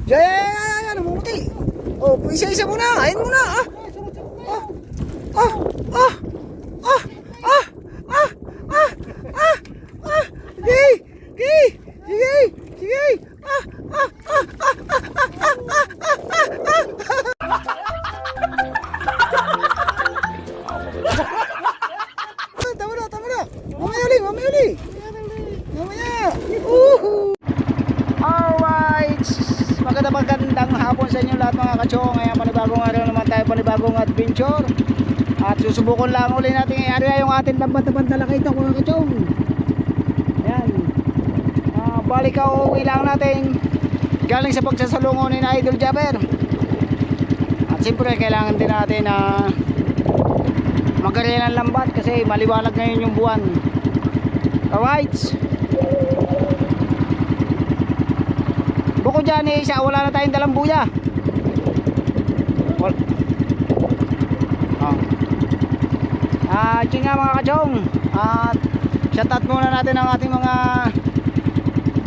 Yan, namumuti. Oh, isa-isa muna. Ayun muna. Ah. Ah. Ah. Ah. Ah. Ah. Ah. Ah. Sige. Sige. Sige. Sige. Ah. Ah. Ah. Ah. Ah. Ah. Tama na. Mamaya uli. Mamaya. Alright. Magandang hapon sa inyo lahat mga kachong. Ngayon panibagong araw naman tayo, panibagong adventure. At susubukon lang uli natin i-area yung ating lambat-lambat na lakay ito mga kachong. Ayan. Balik ka uuwi lang natin galing sa pagsasalungo ni na Idol Jabber. At siyempre kailangan din natin na mag-area ng lambat kasi maliwanag ngayon yung buwan. Alright. Bukod dyan isa, wala na tayong dalang buya. Yun nga mga kachong. At shoutout muna natin ang ating mga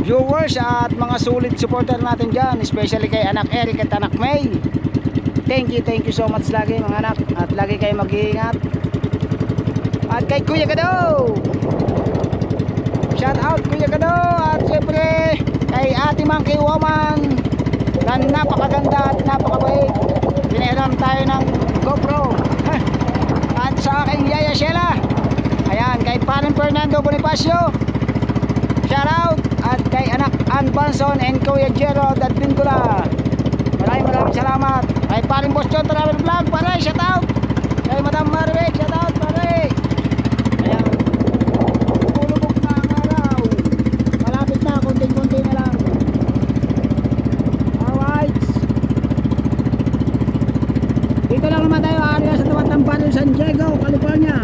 viewers at mga solid supporter natin dyan, especially kay anak Eric at anak May. Thank you so much lagi mga anak. At lagi kayo mag-iingat. At kay Kuya Gado, shoutout Kuya Gado. At syempre kay Ate Monkey Woman na napakaganda at napakabait. Pinahiram tayo ng GoPro. At sa aking Yaya Sheila, ayan, kay Parin Fernando Bonifacio, shoutout. At kay anak Ann Banson and Kuya Jero at Vincula, maraming salamat. Kay Parin Boss John Travel Vlog, pare, shoutout. Kay Madam Marvick, shoutout pare. Ayan, lumulubog na ang araw, malapit na, konting-konti na lang. Alright, dito lang naman tayo area sa tapat ng Barrio San Diego, California.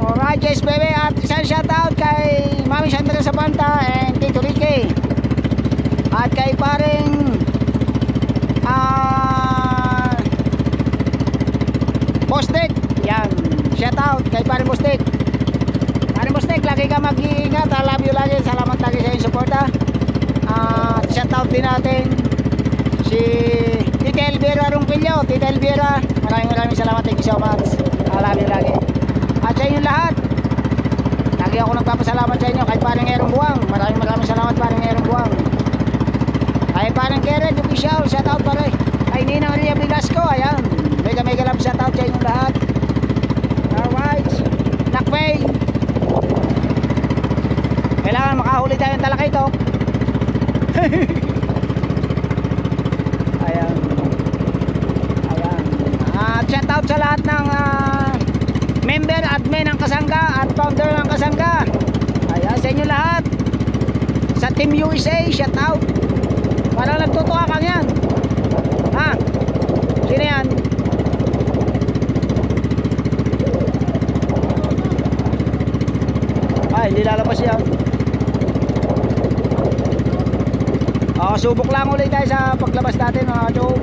Alright guys baby, at isang shoutout kay Mami Sandra Sabanta and Tito Ricky. At kay paring Postek. Yan, shoutout kay paring Postek. Paring Postek, lagi ka mag-iingat. I love you lagi, salamat lagi sa inyong suporta. Shoutout din natin si Tita Elvira Rumpilio. Tita Elvira, maraming salamat, thank you so much. I love you lagi. At sa inyo lahat, lagi ako nagpapasalamat sa inyo. Kay paring Erong Buwang, maraming salamat paring Erong Buwang. Kay paring Keret Official, shoutout pare. Kay Ninang Ria Bigasco, ayan, mega love shoutout sa inyo lahat. Alright, Nakpay, kailangan makahuli tayong talakay ito. Ayan. At shoutout sa lahat ng member, admin ng Kasangga at founder ng Kasangga. Ayan, sa inyo lahat. Sa Team USA, shoutout. Parang nagtutuwa kang yan. Ha? Sino yan? Ay, hindi lalabas yan. Subok lang ulit tayo sa paglabas natin mga chong.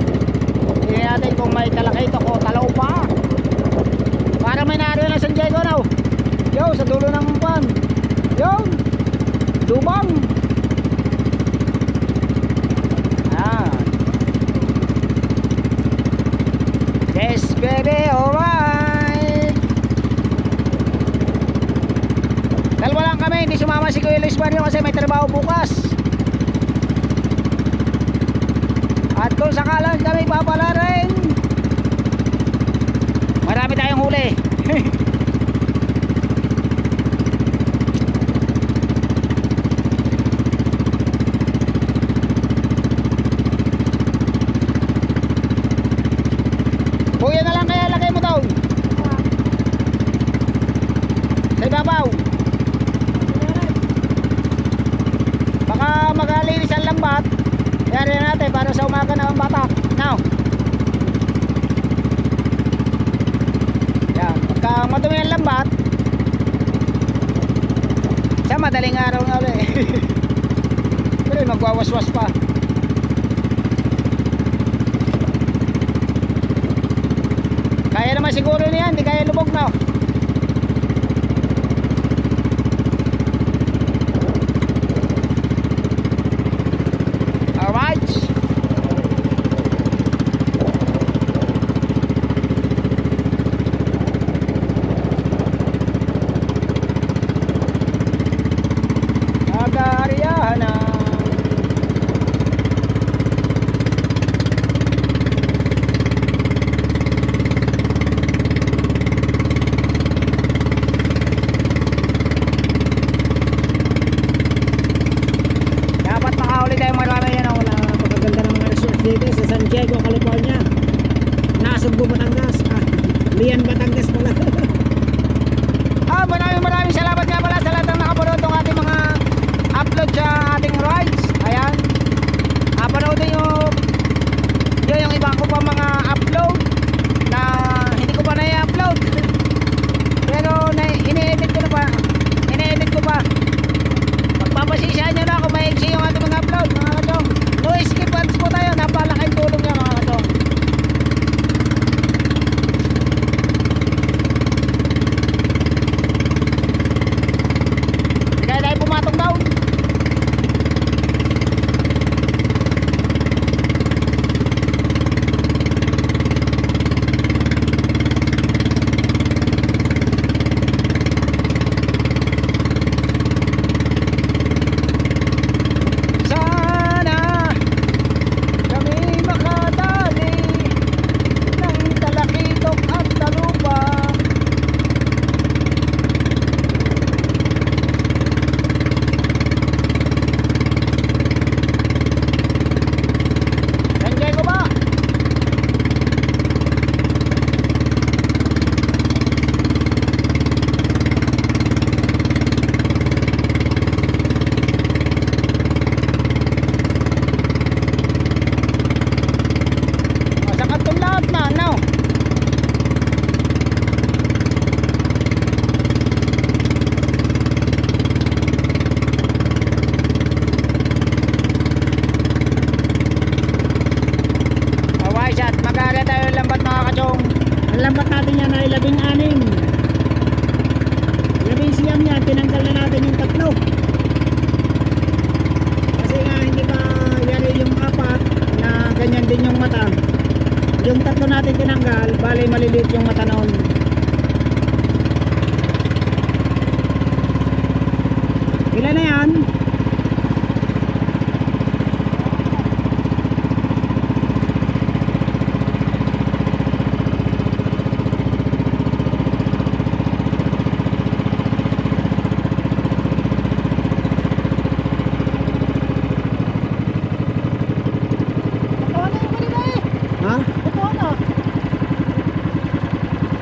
Tingnan natin kung may talakay ito ko, talaw pa. Para may naroon na San Diego now. Yo, sa dulo ng pan. Yo, Lubang. Yes baby, alright. Dalawa lang kami, hindi sumama si Kuya Luis Mario kasi may trabaho bukas. At kung sakalang kami papala rin, marami tayong huli. Kuya na lang kaya lagay mo daw sa ibabaw. Baka magalinis ang lambat. Yari natin para sa umaga na ang bata. Now, yan, pagka madumi ang lambat sa madaling araw na ulit. Pero magwawaswas pa. Kaya naman siguro niyan, hindi kaya lubog na. nakahuli tayong marami yan. Wala, pagkaganda ng mga resorts dito sa San Diego, California. Nasugbo, Batangas. Lian, Batangas pala. Maraming salamat nga pala sa lahat ng nakapanood ng ating mga upload sa ating rides. Ayan. Panoodin nyo yung iba ko pa mga upload na hindi ko pa na-upload. Pero ini-edit ko na pa. Ini-edit ko pa. Pagpapasisyahan nyo na kung maiksi yung ating mga upload, mga kachong. No skip ads po tayo. Napalaking tulong niya, mga kachong. Pumatong daw. Sana kami makadali ng Talakitok at Talupa. Lambat natin yan ay 16. 11 siyam yan, tinanggal na natin yung tatlo kasi nga hindi pa yari yung apat na ganyan din yung mata. Yung tatlo natin tinanggal, bali maliliit yung mata noon. Ilan na yan?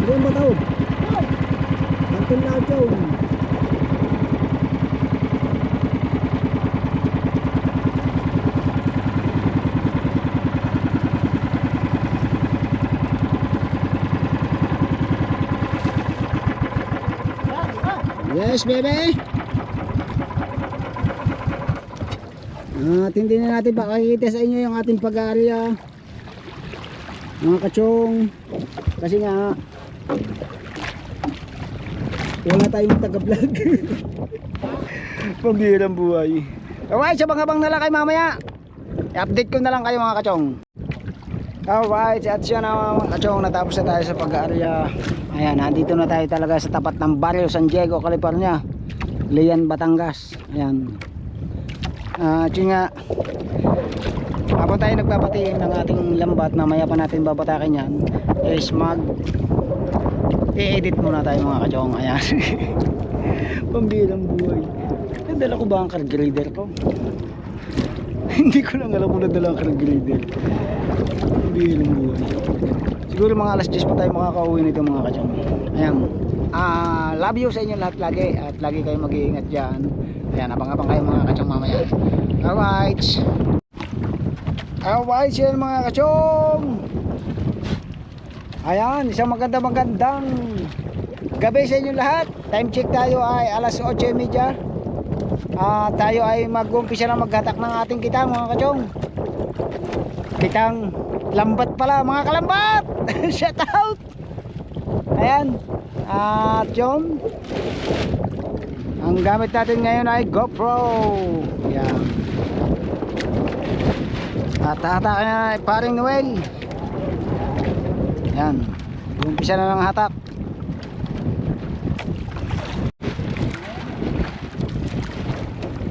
Doon ba tao? Nampun na ito. Yes, baby. At hindi na natin pakikita sa inyo yung ating pag-aarya, mga kachong, kasi nga wala tayong taga-vlog. Pambihirang buhay. Alright, sa abang na lang kayo mamaya. I-update ko na lang kayo, mga kachong. Alright, at siya na, mga kachong, natapos na tayo sa pag-aarya. Ayan, nandito na tayo talaga sa tapat ng Barrio San Diego, California, Lian, Batangas. Ayan. At yun nga, habang tayo nagbabatiin ng ating lambat, mamaya pa natin babatakin yan, is i-edit muna tayo, mga kachong. Ayan. Pambihirang buhay. Nadala ko ba ang car grader ko? Hindi ko lang alam kung nadala ang car grader. Pambihirang buhay. Siguro mga alas 10 pa tayo makakauwi nito, mga kachong. Ayan. Love you sa inyo lahat lagi. At lagi kayo mag-iingat dyan. Ayan, abang-abang kayo, mga kachong, mamaya. Alright. Alright, yan, mga kachong. Ayan, isang magandang gabi sa inyo lahat. Time check tayo ay alas 8:30. Tayo ay mag-umpisa na maghatak ng ating kitang, mga kachong. Kitang lambat pala, mga kalambat. Shout out. Ayan. At yun, ang gamit natin ngayon ay GoPro. Ayan. At hatakin na paring Noel. Ayan, umpisa na ng hatak.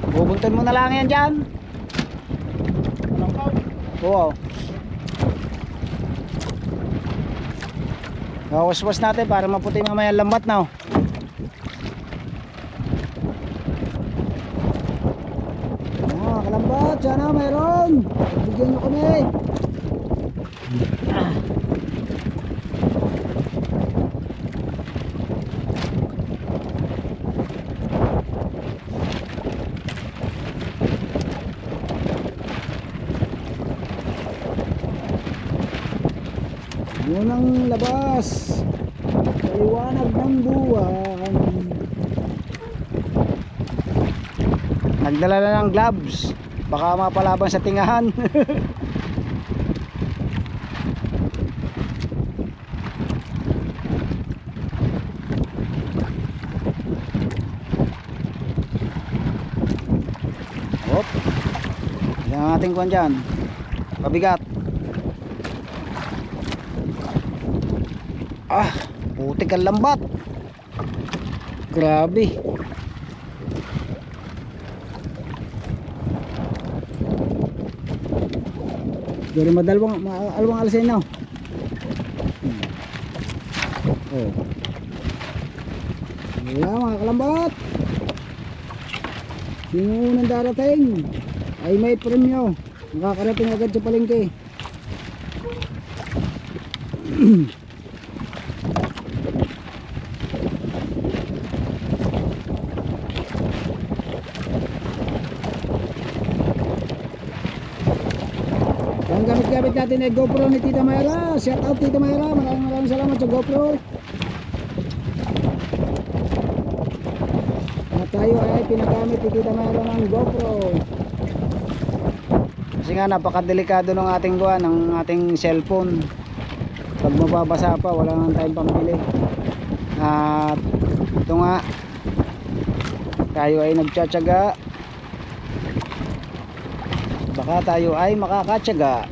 Bubuntan mo na lang yan dyan. Oo. Waswas natin para maputi mamaya lambat na. lambat, sana mayroon. Bigyan nyo kami. Unang labas sa liwanag ng buwan. Nagdala na ng gloves, baka mapalaban sa tingahan. Hop, yan ang ating kuwan dyan, pabigat. Ah, putik ang lambat. Grabe. Dari madalawang alisin na. Oh. Wala mga kalambat. Sino unang darating ay may premyo. Makakarating agad sa palengke. Ang gamit-gamit natin ay GoPro ni Tita Mayra. Shout out Tita Mayra. Maraming salamat sa GoPro. At tayo ay pinagamit ni Tita Mayra ng GoPro. Kasi nga napakadelikado ng ating buwan, ng ating cellphone. Pag mababasa pa, wala nang tayong pambili. At ito nga, tayo ay nagtsatsaga. Baka tayo ay makakatsaga.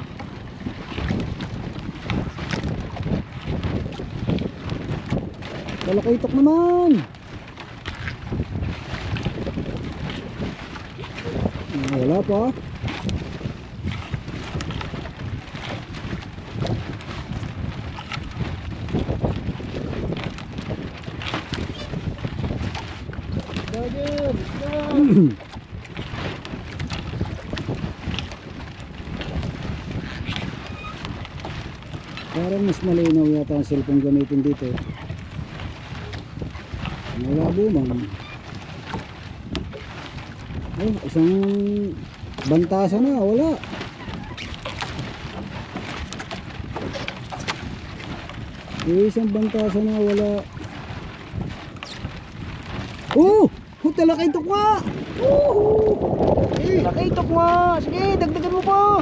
Kalakaitok naman. Wala pa. Parang mas malinaw yata ang cellphone gamitin dito. Malabo man. Oh, isang bantasa na, wala. Isang bantasa na, wala. Oh! Talakaitok nga! Talakaitok nga! Sige, dagdagan mo pa!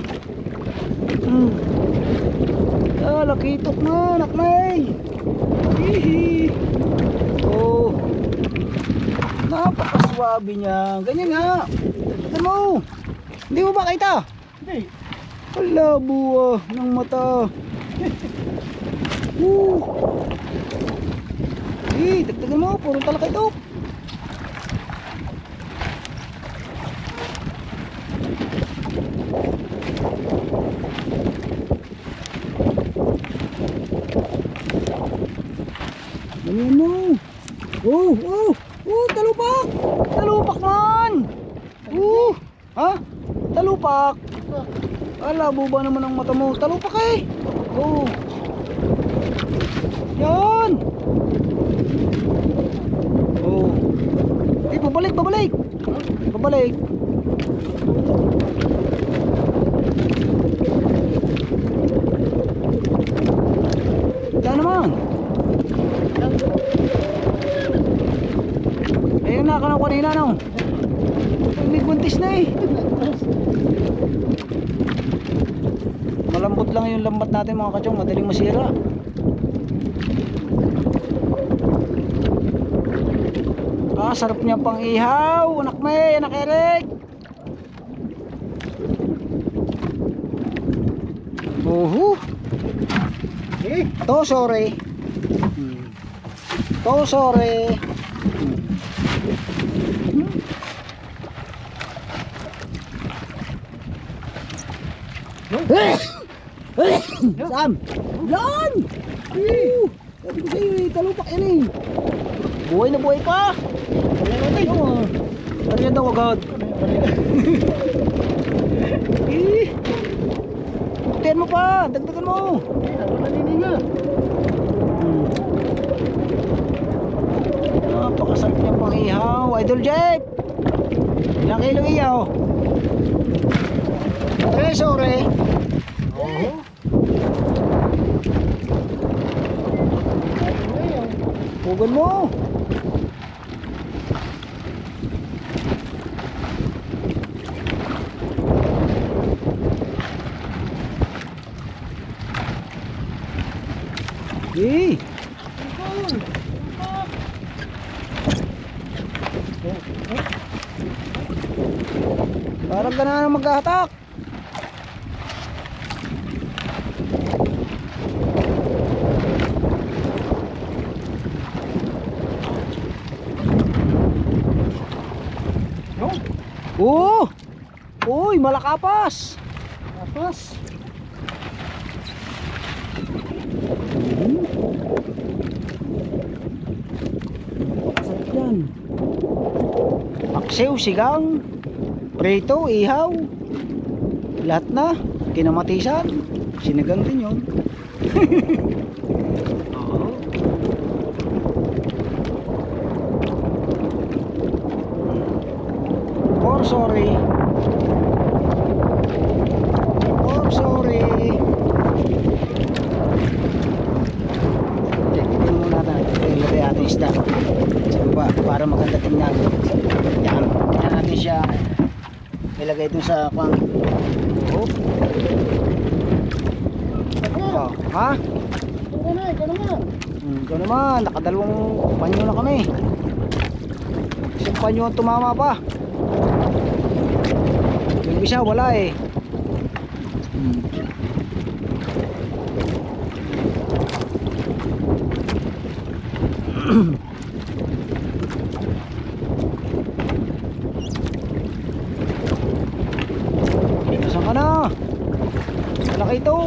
Talakaitok nga, nakmay! Hihi! Oh! Napakaswabe niya. Ganyan nga! Dagdagan mo! Hindi mo ba kita? Hindi! Wala buwa ng mata! Dagdagan mo! Puro talakaitok! Ganyan mo. Talupak. Talupak man. Ha? Talupak. Alabo ba naman ang mata mo? Talupak eh. Yan. Babalik. Babalik. Yan naman. Ayun na ka na kanina no. May buntis na eh. Malambot lang yung lambat natin mga kachong. Madaling masira. Sarap niya pang ihaw. Anak May, anak Eric. To sorry. To sorry. Sam! Yan! Sabi ko sa'yo eh, talupak yan eh. Buhay na buhay pa! Kaya natin. Kaya daw agad. mo. Napakasarap niyang pang-ihaw. Idol Jeff. Ilang kilo ihaw? 3 ore. Oo. Pugan mo. Eh. Parang ka na maghahatak. Oh! Uy, malakapas. Malakas. Masarap yan. Aksiw, sigang, prito, ihaw. Lahat na. Kinamatisan. Sinigang din yun. Or sorry. Or sorry. Tingnan muna natin. Ilagay natin isda sa baba para maganda tingnan. Yan. Tingnan natin siya. Ilagay dun sa pang. Oh. Oh. Ha? Ikaw naman. Nakadalawang panyo na kami. Isang panyo ang tumama pa. Yung isa wala eh. Saan ka na? Malaki ito.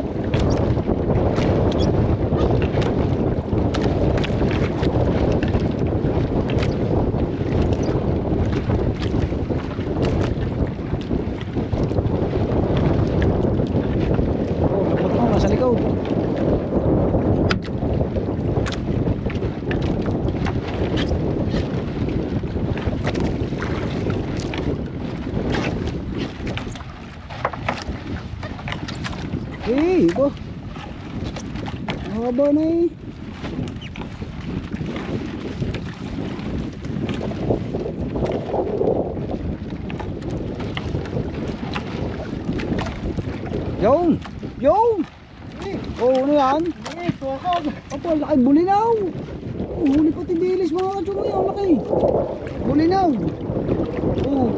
Eh, iba. Haba na eh. Yung! Yung! Oh, ano yan? Opo, laki bulinaw. Oh, huli pati dilis mga katsuma yan, laki. Bulinaw. Oh.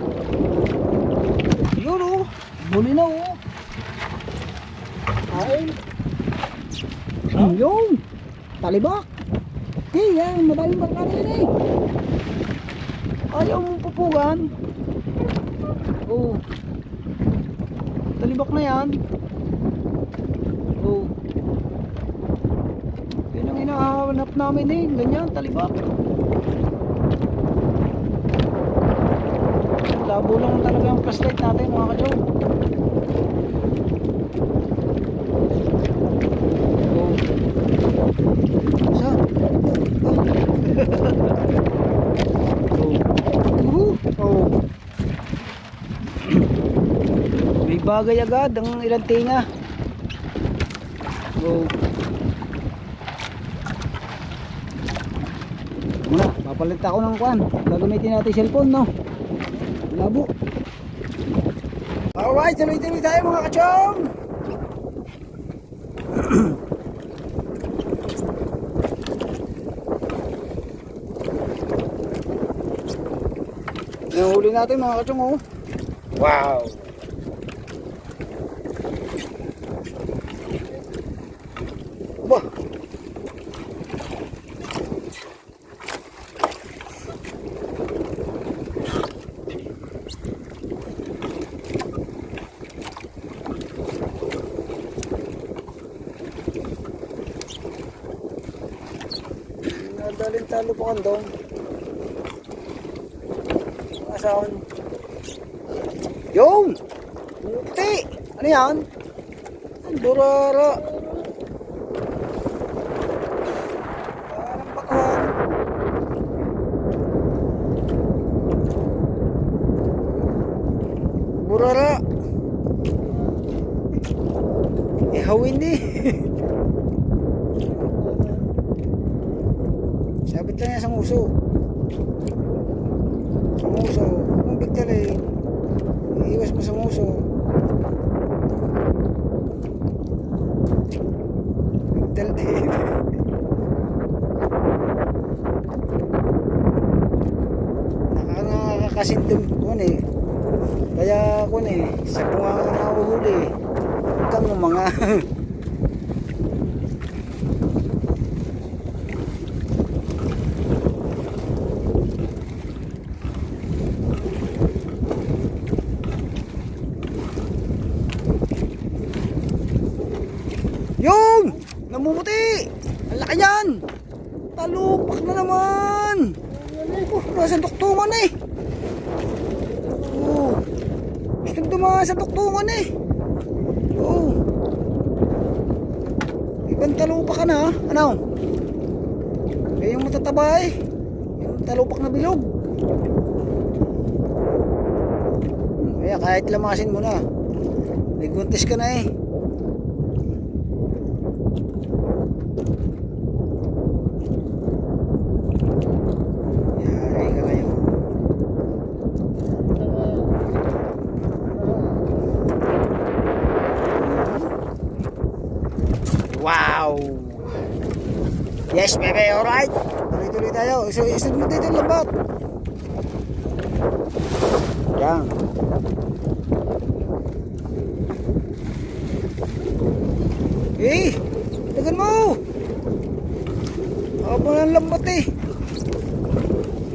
Yun oh. Bulinaw oh. Yung talibak. Okay, yan, madaming barkada yun eh. Ayaw mong pupugan. Oh. Talibak na yan. Oh. Yan ang hinahanap namin eh. Ganyan, talibak. Labo lang talaga ang flashlight natin mga katsyo. May bagay agad ang ilang tinga. Oh. Muna, papalit ako ng kuan. Gagamitin natin cellphone, no? Labo. Alright, tuloy-tuloy tayo mga kachong. Yung huli natin mga kachong, oh. Wow. Bah. Nadaling talo po kan doon. Asahan. Yung! Puti! Ano yan? Burara. ihawin eh. Sabit lang yan sa nguso. Sa nguso. Kung bigtal eh, iiwas mo sa nguso. Bigtal din. Nakakasintom ko eh. Kaya ako sa bunga ka nahuhuli. Huwag kang mga yung! Namumuti! Ang laki yan! Talupak na naman! Nasa tuktungan eh! Gusto dumaan sa tuktungan eh! Ibang talupak ka na, ano? Eh yung matataba eh! Yung talupak na bilog! Kaya kahit lamasin mo na, may guntis ka na eh! Wow! Yes, baby, alright. Tuloy-tuloy tayo. Isod mo dito yung lambat. Yan. Eh, tagan mo. Ako ng lambat eh.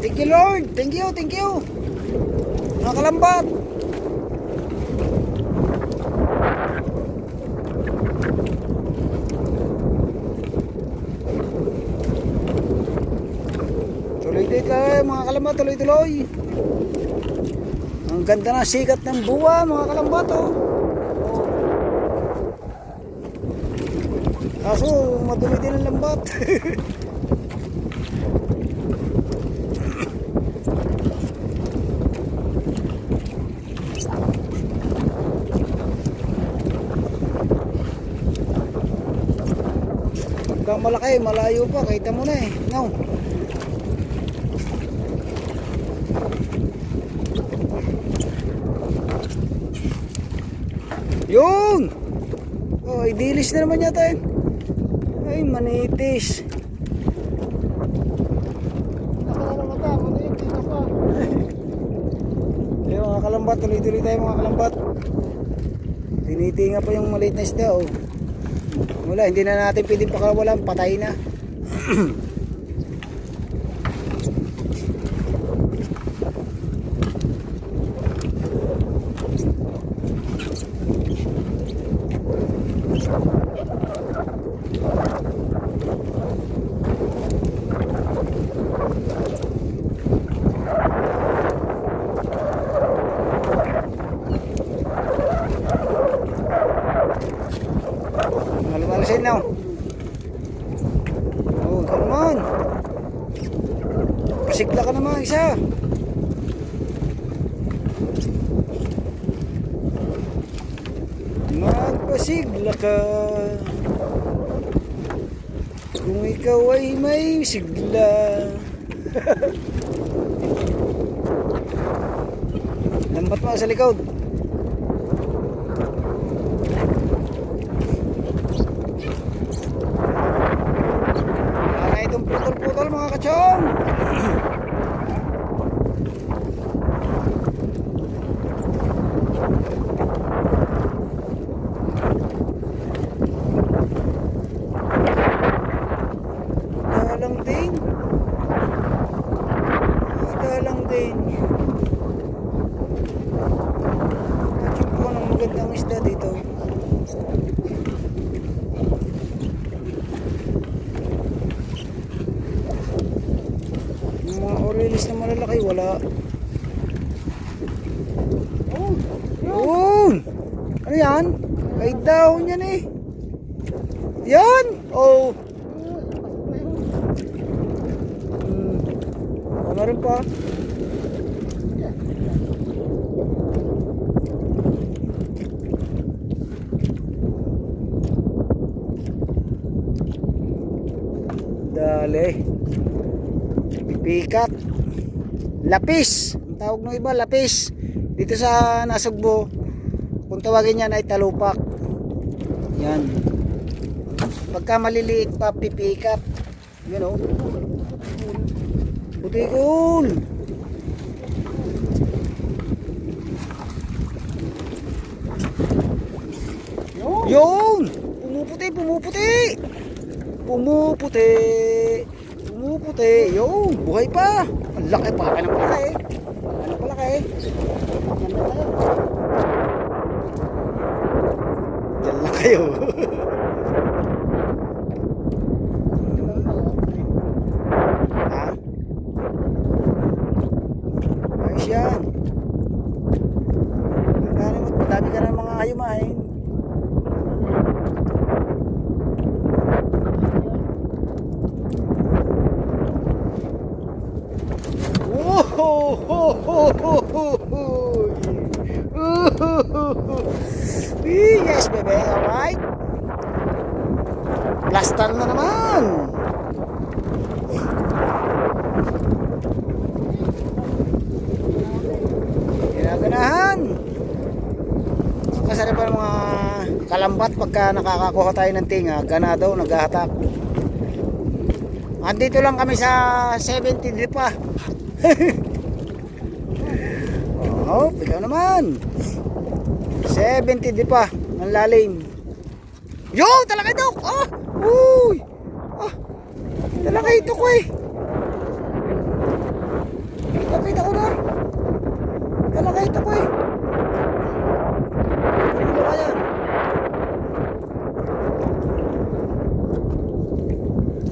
Thank you, Lord. Thank you, thank you. Mga kalambat. Tuloy-tuloy mga kalambat, tuloy-tuloy. Ang ganda ng sikat ng buwa mga kalambat oh. Kaso madumi din ang lambat. Pagka malaki, malayo pa, kita mo na eh. No. Yun! Oh, idilis na naman yata yun. Ay, manitis. Ay, mga kalambat, tuloy-tuloy tayo mga kalambat. Tinitinga pa yung maliit na isda oh. Wala, hindi na natin pwedeng pakawalan, patay na. Malumalusin now. Oh, come on. Pasigla ka naman isa. Magpasigla ka. Kung ikaw ay may sigla. Lambat mo sa likod. Putol-putol mga kachong. Dalang din. Dalang din. Kachong po ng magandang isda dito. Aurelis na malalaki, wala. Yun! Ano yan? Ay down yan eh. Yan! Oh! Meron pa. Dali. Pipikat. Lapis. Ang tawag ng iba, lapis. Dito sa Nasugbo, kung tawagin yan ay talupak. Yan. Pagka maliliit pa, pipikat. Yan o. Putikol. Yun! Pumuputi, pumuputi! Pumuputi! Pumuputi! Yun! Buhay pa! Ang laki pa! Ano pala eh? Ano pala eh? Diyan lang kayo. Ha? Ayos yan. Madami ka ng mga hayumahin. Yes, baby. Alright. Plaster na naman. Ginaganahan. Kasari pa ng mga kalambat pagka nakakakuha tayo ng tinga. Gana daw, naghahatak. Andito lang kami sa 70 pa. Oh, ikaw naman. 70 pa. Ang lalim. Yo, talaga ito. Oh, uy. Oh, talaga ito ko eh. Kita ko na. Talaga ito ko eh. Ano ba yan?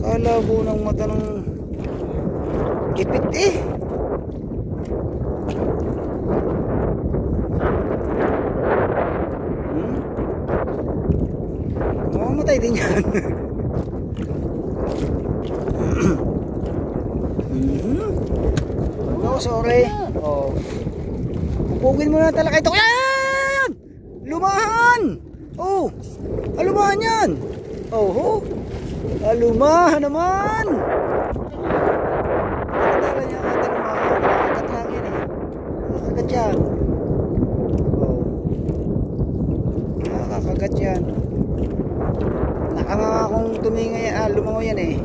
Kalabo ng mata ng ipit eh. Mamamatay din yan. No, sorry. Oh. Pupugin mo na talaga ito. Yan! Lumahan! Oh! Alumahan yan! Oh, alumahan naman! Nakatala niya ang ating lumahan. Nakakat lang yan eh. Nakakagat yan. Oh. Nakakagat yan. Nakanganga kung tumingay, lumangaw yan eh.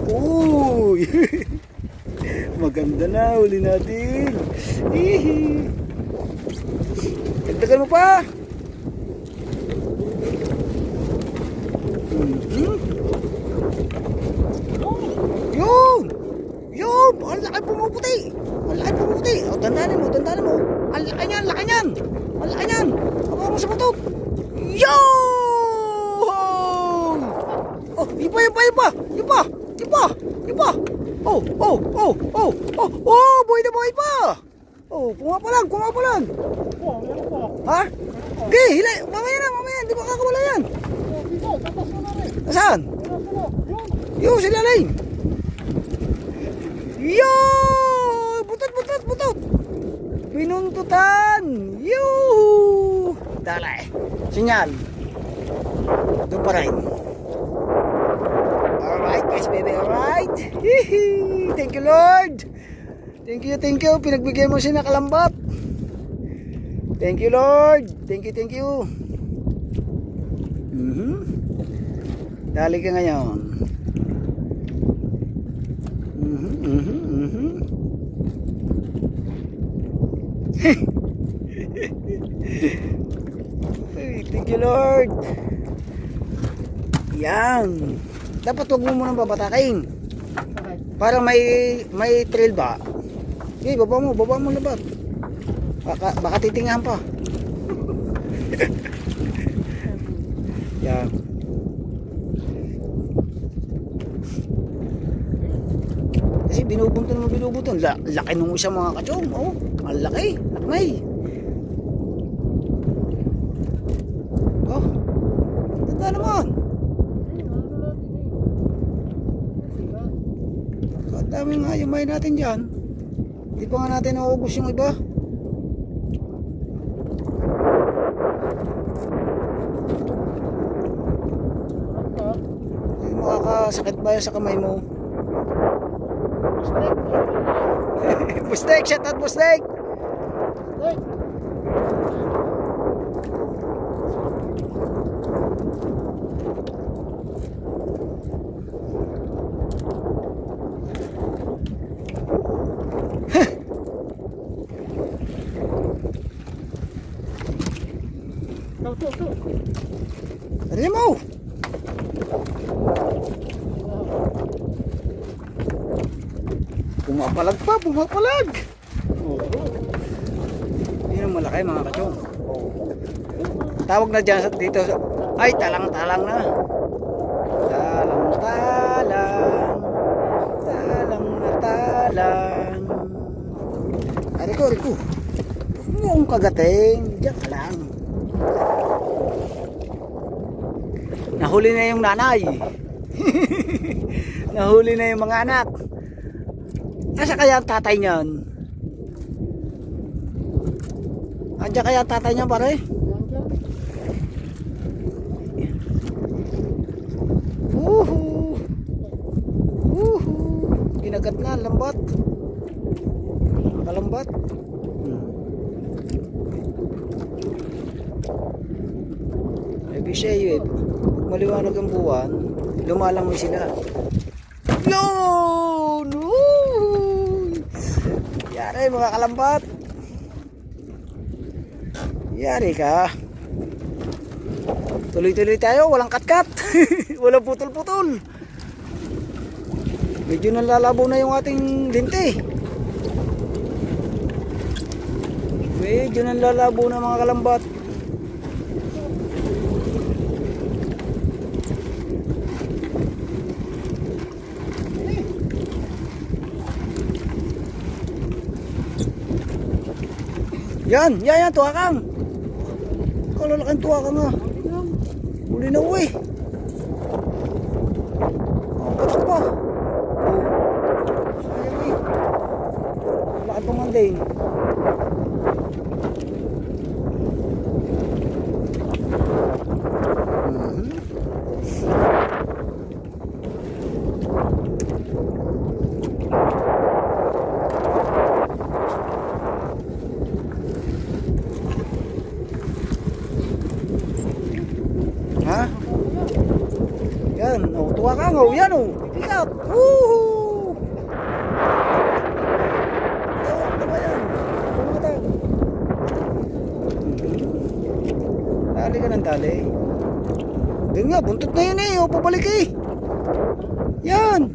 Oh. Uy! Maganda na, huli natin. Hihi. Dagdagan mo pa. Yun! Yun! Ang laki pumuputi! Ang laki pumuputi! O, dandanin mo, dandanin mo. Ang laki niyan, laki niyan! Ang laki niyan! Hawakan mo sa butot! Yun! Oh, iba! Oh, buhay na buhay pa! Oh, kuha pa lang! Ha? Di, hila! Mamaya, di ba kakawala yan? Saan? Yo, sila lang! Yo! Butot! Pinuntutan! Yo! Dalay! Sinyal! Doon pa rin. Alright guys, baby, alright. Thank you Lord. Thank you. Pinagbigay mo siya na kalambat. Thank you Lord. Thank you. Dali ka ngayon. Thank you Lord. Yan. Dapat huwag mo munang babatakin. Para may trail ba? Okay, baba mo labat. Baka titingahan pa. Yan. Kasi binubunton. Laki nung isang mga kachong. Oh, ang laki. Lakmay. Oh. Tanda naman. Dami nga yung may natin dyan. Hindi pa nga natin naubos yung iba. Makakasakit ba yan sa kamay mo? Bustek, shout out Bustek. Dali mo. Pumapalag pa, pumapalag. Yun ang malaki mga kachong. Tawag na dyan dito. Ay, talang-talang na. Talang-talang. Talang na talang. Ay, Rico. Huwag mo akong kagating. Diyan ka lang. Nahuli na yung nanay. Nahuli na yung mga anak. Asa kaya ang tatay niyan? Andiyan kaya ang tatay niyan pare? Ginagat na, lambat. Nakalambat. Maybe siya yun. Maliwanag ang buwan, lumalangoy sila. No! Yari mga kalambat. Yari ka. Tuloy-tuloy tayo, walang kat-kat. Walang putol-putol. Medyo nalalabo na yung ating linti. Medyo nalalabo na mga kalambat. Yan, tuwa kang. Kalalaking tuwa ka nga. Huli na uwi. Patok pa. Sayang eh. Laki pamanding. Ha? Yan, oh, tuwa ka nga, yan oh. Pikat. Woohoo! Tawag na yan? Pumatang. Dali ka ng dali. Doon nga, buntot na yun eh. O, pabalik eh. Yan.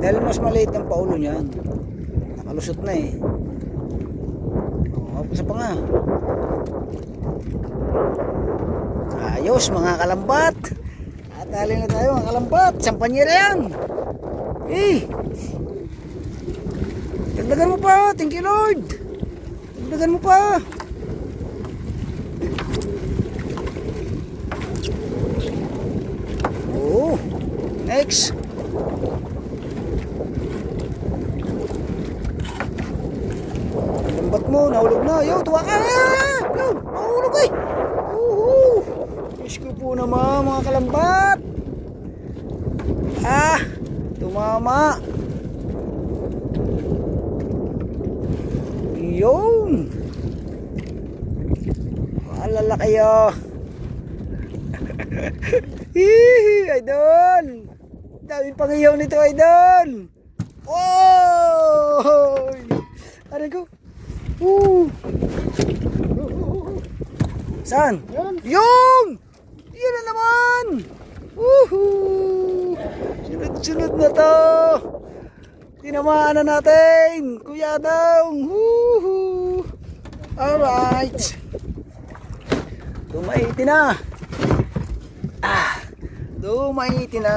Dahil mas maliit ang paulo niyan. Nakalusot na eh. Isa pa nga. Ayos mga kalambat. Atali na tayo mga kalambat. Sampanyera yan. Dagdagan mo pa. Thank you Lord. Dagdagan mo pa. Oh. Next. Lambat mo, nahulog na. Yo, tuwa ka. Yo, nahulog eh. Diyos ko po naman mga kalambat. Tumama. Yun. Alala kayo. Idol. Daming pangiyaw nito, idol. Wow. Aray ko. Saan? Yung! Yan na naman! Sunod-sunod na to! Tinamaan na natin! Kuya Dong! Alright! Tumaiti na! Tumaiti na!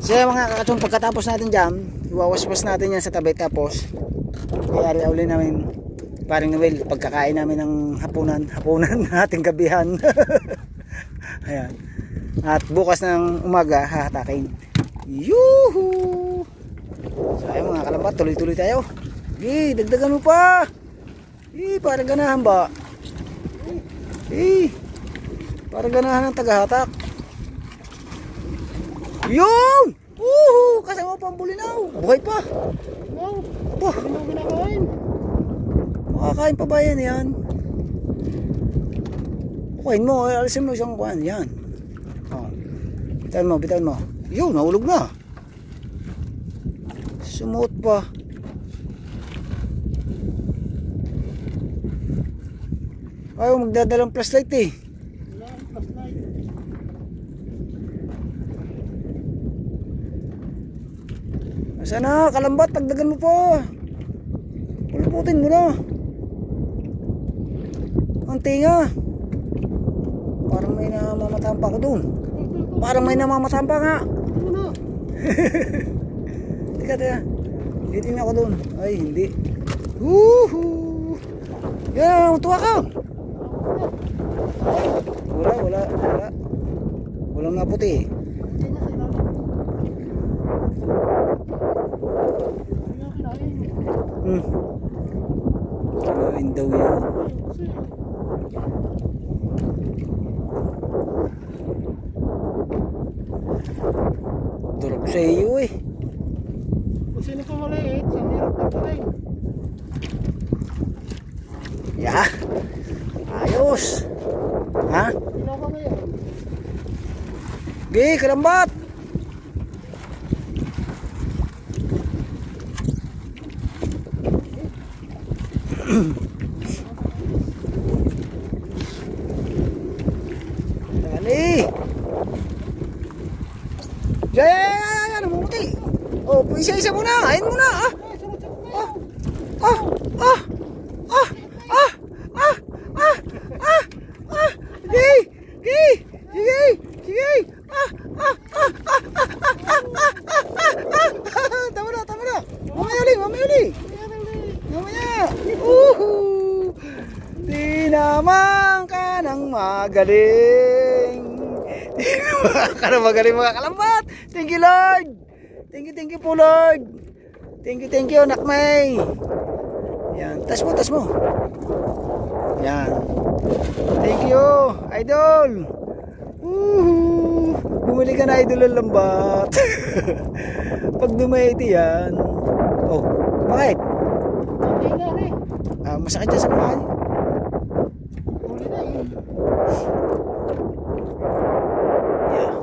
So mga kakachong, pagkatapos natin dyan, iwawaswas natin yan sa tabi, tapos i-ari uli namin paring Noel pagkakain namin ng hapunan nating gabihan. Ayan. At bukas ng umaga hahatakin. Yuhu! So ayun mga kalambat, tuloy-tuloy tayo. Dagdagan mo pa. Parang ganahan ba? Eh, parang ganahan ng tagahatak. Yun! Kasama pa ang bulinaw. Buhay pa. Wow, Oh, hindi mo kinakain. makakain pa ba yan? Kuhain mo, alisin mo isang kuhan. Yan. Oh. Bitawan mo. Yun, nahulog na. Sumuot pa. Ayaw magdadalang flashlight eh. Wala ang flashlight. Asa na, kalambat, tagdagan mo pa. Puluputin mo na. Ang tinga. Parang may namamatampa ko dun. Parang may namamatampa nga. Ano na? Teka. Titingnan ako dun. Ay, hindi. Woohoo! Yan, matuwa ka. Wala. Walang naputi eh. Hindi na sila. Hindi nga kinain. Kinain daw yan. Kasi, Durog sa iyo eh. kung sino ka maliit, sa hirap na pa rin. Ya. Ayos. Ha? Ilaw ka ngayon. Gi, kalambat. Dali. Yan, namumuti. Oh, isa-isa muna. Ayin muna. Ay, sunod-sunod na. Sige. Tama na. Mamaya uli. Mamaya. Tinamang ka ng magaling. Tinamang ka ng magaling mga kalambat. Thank you Lord. Thank you po Lord. Thank you Nak May. Yan, tas mo. Yan. Thank you, idol. Bumili ka na idol ng lambat. Pag dumaiti yan. Oh, bakit? Hindi na rin. Masakit dyan sa kamay. Huli na eh. Yeah.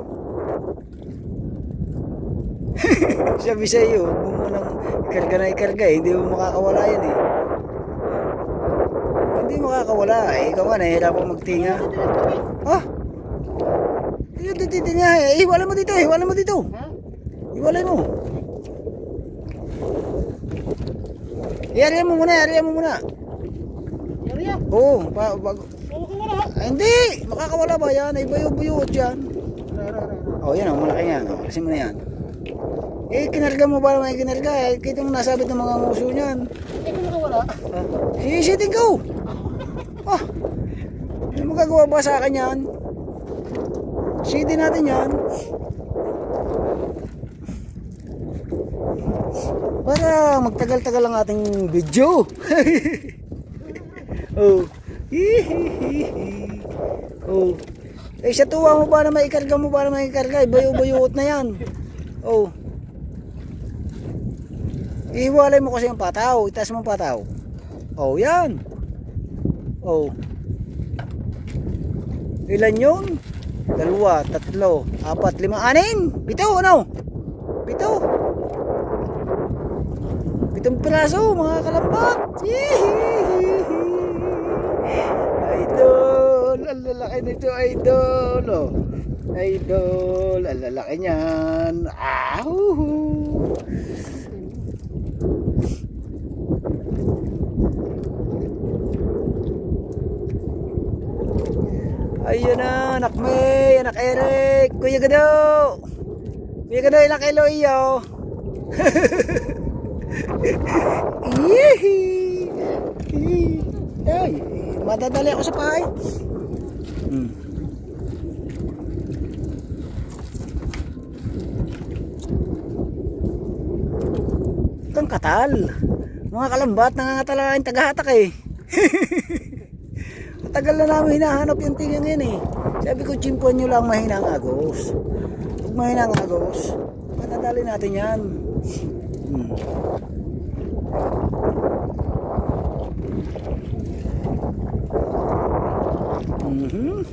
Sabi sa iyo, huwag mo munang ikarga eh. Hindi mo makakawala yan eh. Hindi makakawala eh. Ikaw nga nahihirapan magtinga. Ah? Dito nga eh. Iwala mo dito. Ha? Iwalay mo. Iariyan mo muna. Yari ah. Oo. Oo ka wala. Hindi. Makakawala ba yan? Ay bayo-bayot yan. Ra. Oh, yan oh. Malaki yan. Oh, kasi mo na yan. Eh, kinarga mo ba naman kinarga? Eh, kita mo nasabit ng mga nguso niyan. Eh, kung nakawala. Sisiting ko. Oh. Hindi mo gagawa ba sa akin yan? Sitin natin yan. Para magtagal-tagal ang ating video. Oh. Oh. Eh sa tuwa mo ba na maikarga bayo-bayot na yan. Oh. Ihiwalay mo kasi yung pataw. Itaas mo ang pataw. Oh, yan. Oh. Ilan yun? 2, 3, 4, 5, 6, 7, ano? 7 piraso mga kalambat. Idol, ang lalaki nito idol. Oh. Idol, ang lalaki niyan. Ayun na, anak May, anak Eric, Kuya Gado, ilang kilo iyo? Ay, madadali ako sa pahay. Itong katal. Mga kalambat, nangangatala yung tagahatak eh. Matagal na namin hinahanap yung tingang yan eh. Sabi ko, chimpuan nyo lang mahinang agos. Pag mahinang agos, matadali natin yan. Hmm. Mhm.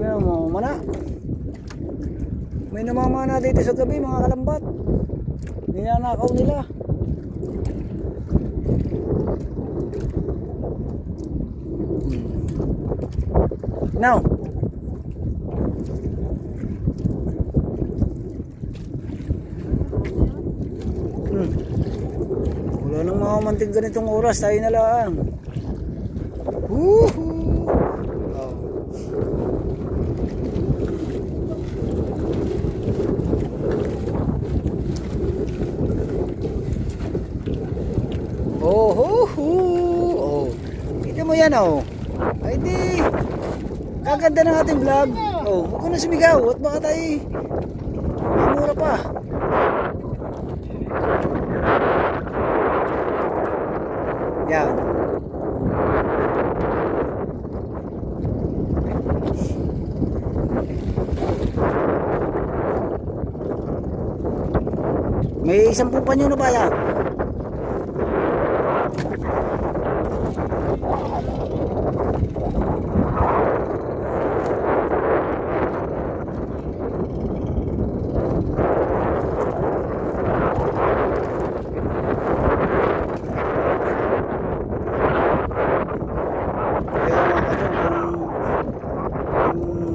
Yan mo, mana. May namamana dito sa gabi mga kalambat. Ninanakaw nila. Now. Wala nang makamantig ganitong oras, tayo na lang. Woohoo! Oh, ho, ho. Oh. Kita mo yan, oh. Ay di. Kaganda ng ating vlog. Oh, huwag ka na sumigaw at baka tayo mamura pa. Yan. May 10 panyo na ba yan?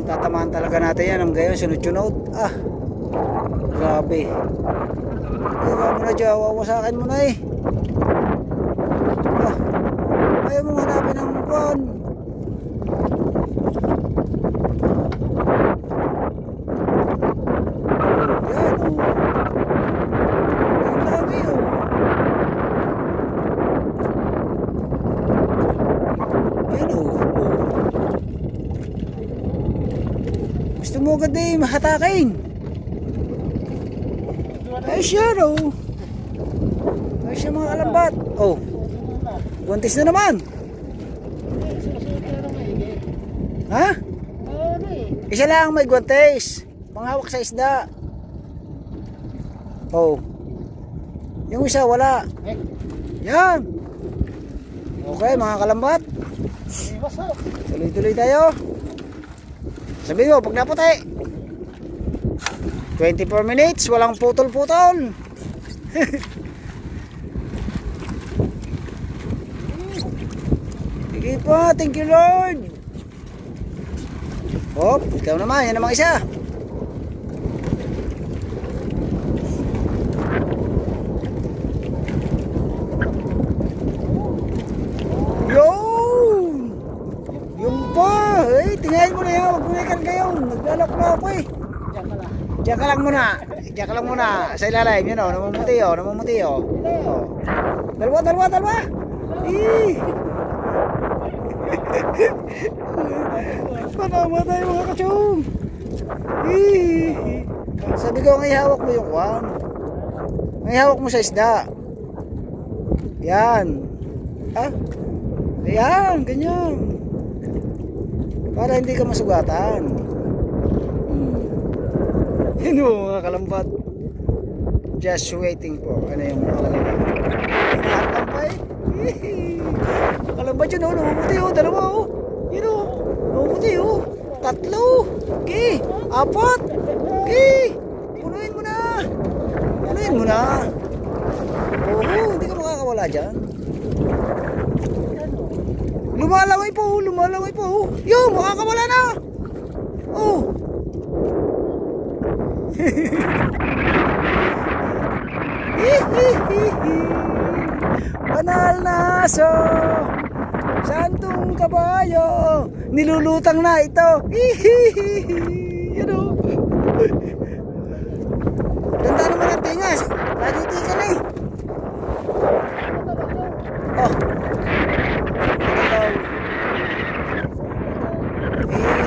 Tatamaan talaga natin yan. Ang gayon, sunod-sunod. Ah, grabe. Ayaw mo na dyan, wawasakin mo na eh. Ah, ayaw mo hanapin ng buwan. Yan o. Ang dami o. Yan o. Gusto mo agad eh, mahatakin. Ay siya no. Ay siya mga kalambat. Oh. Buntis na naman. Ha? Isa lang may guantes. Panghawak sa isda. Oh. Yung isa wala. Yan. Okay mga kalambat. Tuloy-tuloy tayo. Sabi mo, pag naputi 24 minutes, walang putol-putol. Sige po, thank you Lord. Hop, ikaw naman, yan namang isa. Yun! Yun pa! Eh, tingnan mo na yan, magbulikan kayo. Naglalak na ako eh. Diyan ka lang muna. Diyan ka lang muna. Sa ilalim, yun o. Namumuti o. Namumuti o. Dalawa, dalawa, dalawa. Eh. Panamatay mga kachong. Eh. Sabi ko, ang ihawak mo yung kwan. Ang ihawak mo sa isda. Yan. Ah. Yan, ganyan. Para hindi ka masugatan. Yun o mga kalambat. Just waiting po. Ano yung mga kalambat? Hinahatang pa eh. Kalambat yun o. Namumuti o. Dalawa o. Yun o. Namumuti o. 3. Okay. 4. Okay. Punuin mo na. Punuin mo na. Oo. Hindi ka makakawala dyan. Lumalaway po. Lumalaway po. Yo. Makakawala na. Oh. Banal na aso, santong kabayo, nilulutang na ito. Yan o. Ganda naman ang tingas. Lagi tika na eh. Oh.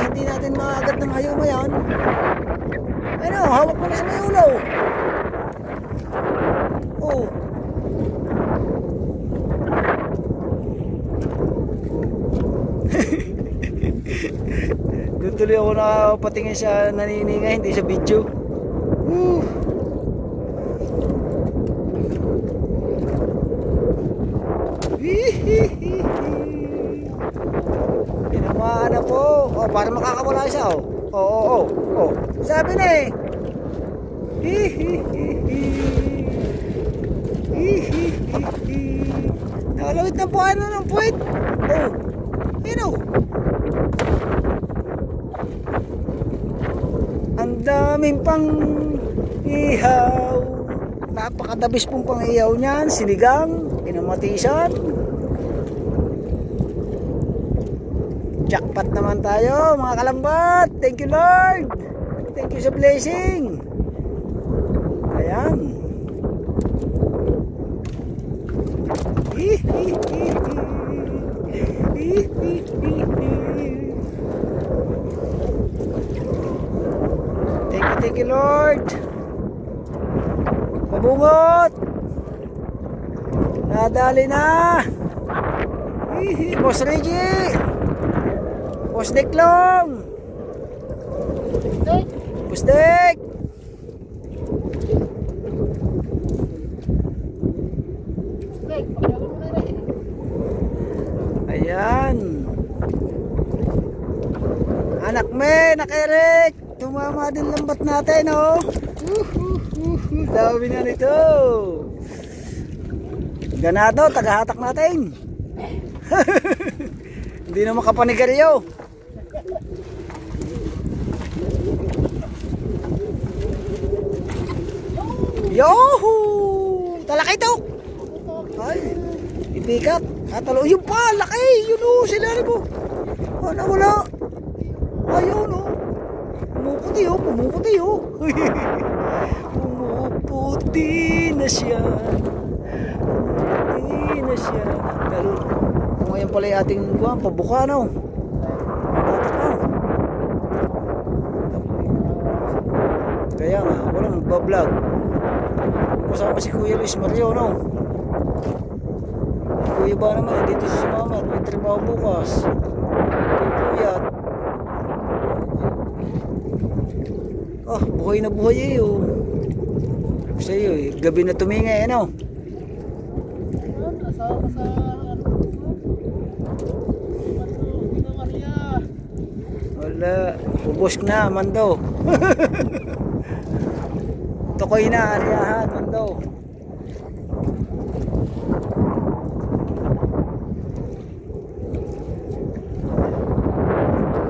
Hindi natin maagat ng hayo mo yan. Ano, hawak mo na sa may ulaw. Oh. tuloy ako nakapatingin sa naniningay, hindi sa video. Woo! Tinamaan na po. Oh, para makakawala isa, oh. Oo. Sabi na eh. Nakalawit na po ano ng puwit. Oh. Ayun, oh. Ang daming pang ihaw. Napakadabis pong pang ihaw niyan. Sinigang, pinamatisan. Jackpot naman tayo mga kalambat. Thank you Lord. Thank you sa blessing. Ayan. Thank you Lord. Mabungot. Nadali na. Boss Reggie. Boss Diklong. Boss Dik. Ayan. Anak me, Eric. Tumama din lambat natin, oh. Dami na nito. Ganado, tagahatak natin. Hindi na makapanigaryo. Yoho! Talakay to! Ay, ipikat. Hatalo. Yung pa, laki. Yun o, sila rin mo. Wala, wala. Ayun o. Pumuputi o, pumuputi o. Pumuputi na siya. Pumuputi na siya. Pero, kung ngayon pala yung ating pabuka, no? Kaya nga, walang magbablog. Kasama si Kuya Luis Mario, no? Kuya ba naman, dito sa sumama, may trabaho bukas. Kuya. Oh, buhay na buhay eh, oh. Sa iyo, eh. Gabi na tumingay, ano? Wala, ubos na, Mando. Tukoy na, ariyahan, Mando.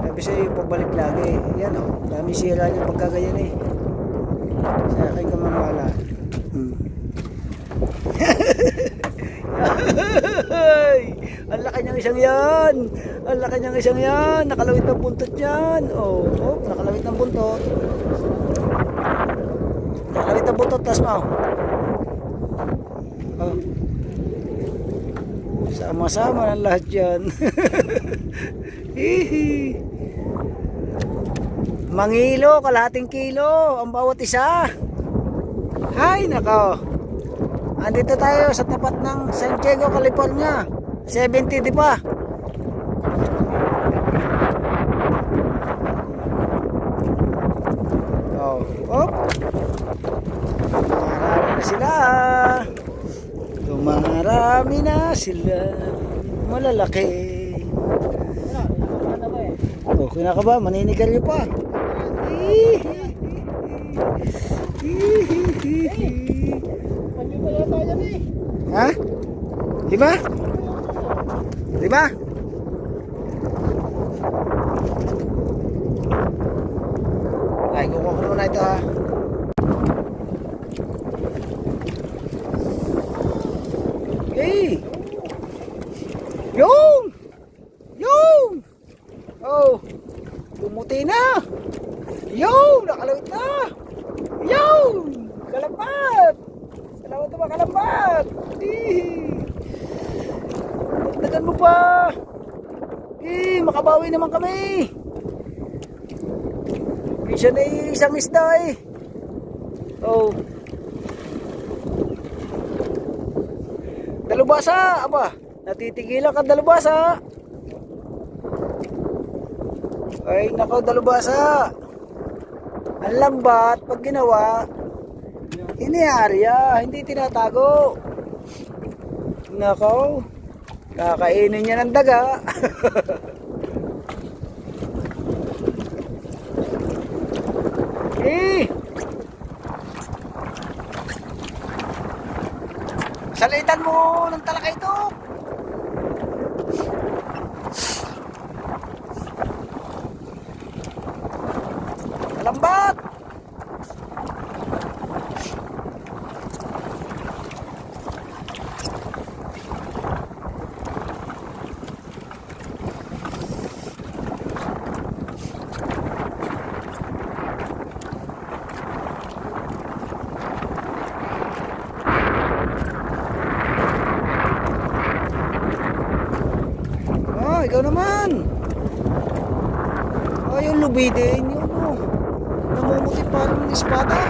Sabi sa'yo, pagbalik lagi. Yan o, dami sira niya pagkagayan eh. Sa akin ka maniwala. Ang laki niyang isang yan. Ang laki niyang isang yan. Nakalawit ng buntot yan. Oh, nakalawit ng buntot. Nakalawit ng buntot. Tas mo. Oh. Sama-sama ng lahat yan. Hihi. Mangilo, kalahating kilo ang bawat isa. Hay nako. Andito tayo sa tapat ng San Diego, California. 70 di pa. Oh, op. Marami na sila. Tumarami na sila. Malalaki. Oh, kinakaba, maninigaryo pa. Ha? Lima? Lima? Ay, kukuha ko muna ito ha. Hey! Yung! Yung! Oh! Pumuti na! Yung! Nakalawit na! Yung! Kalapat! Salamat na mga kalapat! Dagdagan mo pa! Makabawi naman kami! Minsan ay isang isda eh. Oh. Dalubasa! Aba! Natitigilan ka dalubasa! Ay, nako, dalubasa. Ang lambat, pag ginawa, iniarya, hindi tinatago. Nako, kakainin niya ng daga. Eh! Salitan mo ng talakay ito. Lambat. Oh, ikaw naman. Oh, yung lubidin yun, oh. Namumuti parang ng espada.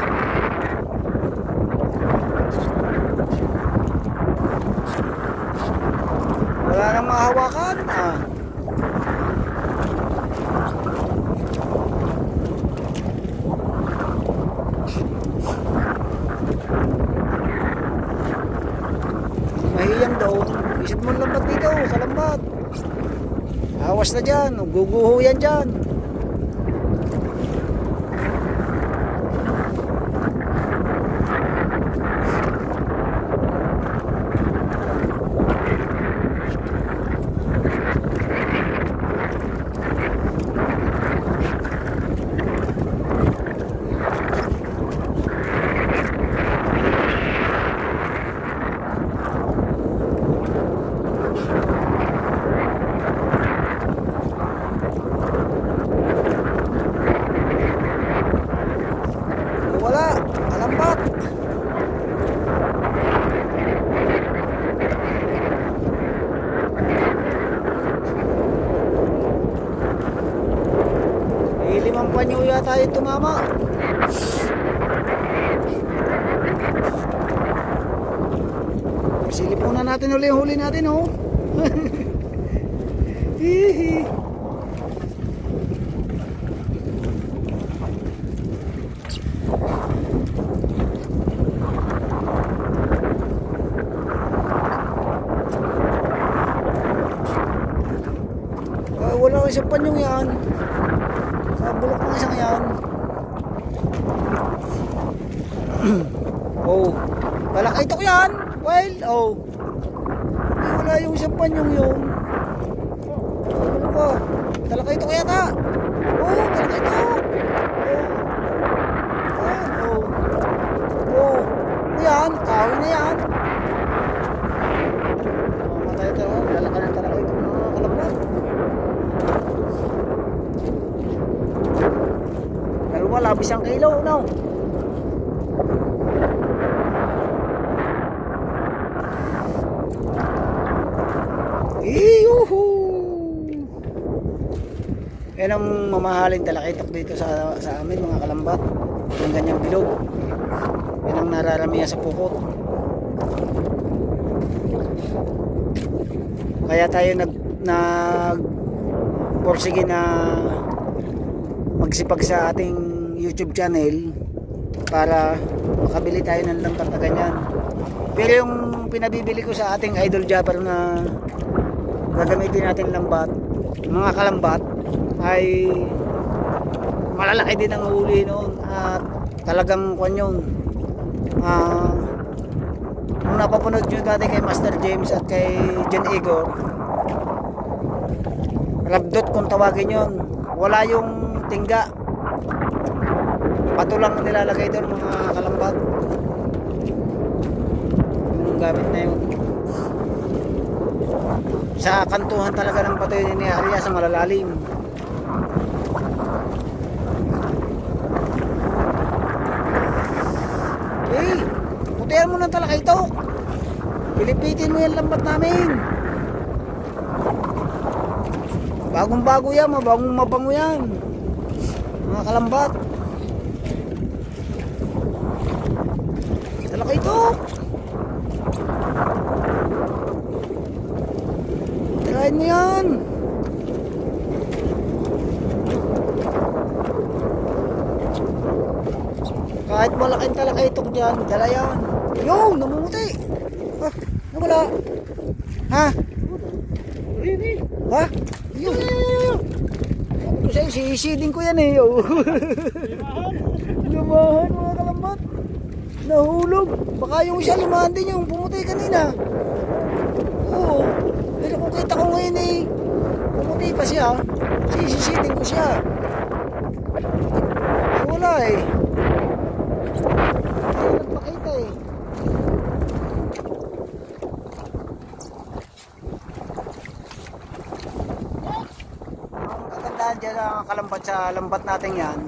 Wala nang mahawakan, ah. Mahiyang daw. Isip mo lambat dito, sa lambat. Awas na dyan, guguho yan dyan. Wala, alambat. Limang panyo yata yung tumama. Silipunan natin uli yung huli natin, oh. Hihi. Wala ko isang panyong yan. Sa bulok ng isang yan. Oh, talakay ito ko yan. Well, oh. Ay, wala yung isang panyong yun. Ano ba? Talakay ito ko yata. Oh, talakay ito. Oh. Oh. Yan, kahoy na yan. Matay ito. Lalaka ng talakay ito. Mga kalabas. Dalawa, labis ang kilo, no? Yuhu! Yan ang mamahaling talakitok dito sa amin, mga kalambat. Yung ganyang bilog. Yan ang nararamihan sa pukot. Kaya tayo porsige na magsipag sa ating YouTube channel para makabili tayo ng lambat na ganyan. Pero yung pinabibili ko sa ating idol Japper na gagamitin natin lambat, mga kalambat, ay malalaki din ang huli noon at talagang kwan yun. Kung napapanood nyo dati kay Master James at kay John Igor, rabdot kung tawagin yun, wala yung tingga, pato lang nilalagay doon, mga kalambat. Yung gamit na yun sa kantuhan talaga ng patoy ni Arya sa malalalim. Eh, putihan mo ng talakay ito. Pilipitin mo yung lambat namin. Bagong bago yan, bagong mabango yan, mga kalambat. Talakay ito. Tirahin mo yan. Kahit malaking talakaitok dyan, dala yan. Yun, namumuti. Ah, nawala. Ha? Ha? Yun. Sabi ko sa'yo, sisiding ko yan eh. Oh. Lumahan mga kalambat. Nahulog. Baka yung isa lumahan din yung pumuti kanina. Oo. Pero kung kita ko ngayon eh, pumuti pa siya. Sisiding ko siya. Wala eh. Hindi nagpakita eh. Ang kagandahan dyan ang kalambat sa lambat natin yan,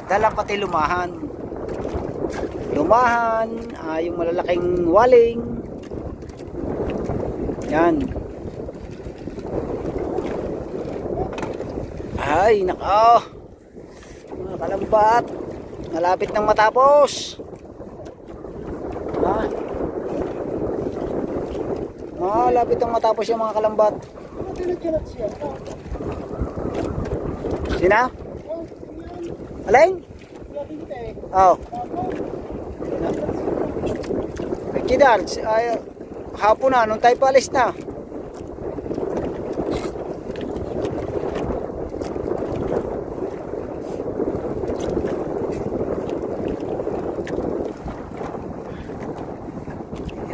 dalang pati lumahan. Lumahan, yung malalaking waling. Yan. Ay, nako. Mga kalambat, malapit nang matapos. Ha? Malapit nang matapos yung mga kalambat. Sina? Alin? Oh. Kidal, ay hapon na nung tayo paalis na.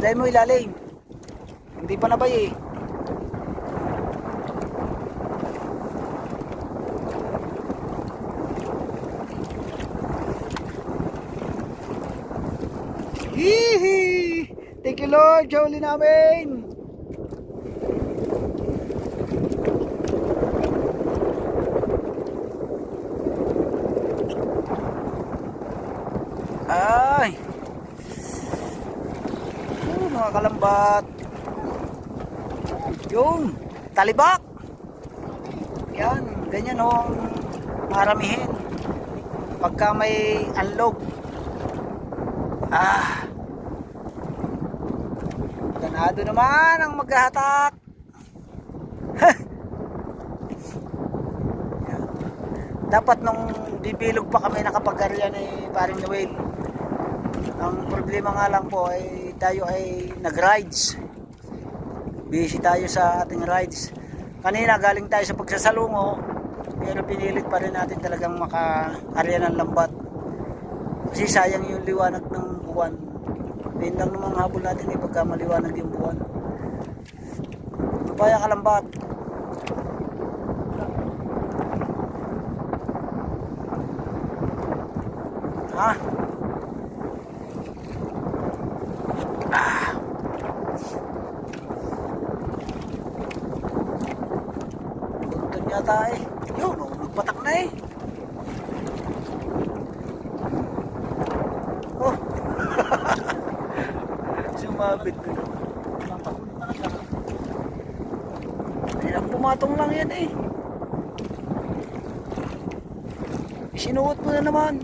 Ilay mo ilalim. Hindi pa nabay eh. Hihi! Thank you Lord, Jolly namin! Ay! Mga kalambat. Yung talibak. Yan, ganyan ho ang maramihin. Pagka may unlog. Ganado naman ang maghahatak. Dapat nung bibilog pa kami nakapag-arian ni Paring Noel. Ang problema nga lang po ay tayo ay nag-rides. Busy tayo sa ating rides. Kanina galing tayo sa pagsasalungo, pero pinilit pa rin natin talagang maka-area ng lambat. Kasi sayang yung liwanag ng buwan. Yun lang namang habol natin pagka maliwanag yung buwan. Tupaya kalambat. Ha? Buntun yata eh. Yun, nagpatak na eh. Oh. Sumabit ko. Ayun, pumatong lang yan eh. Sinuot mo na naman.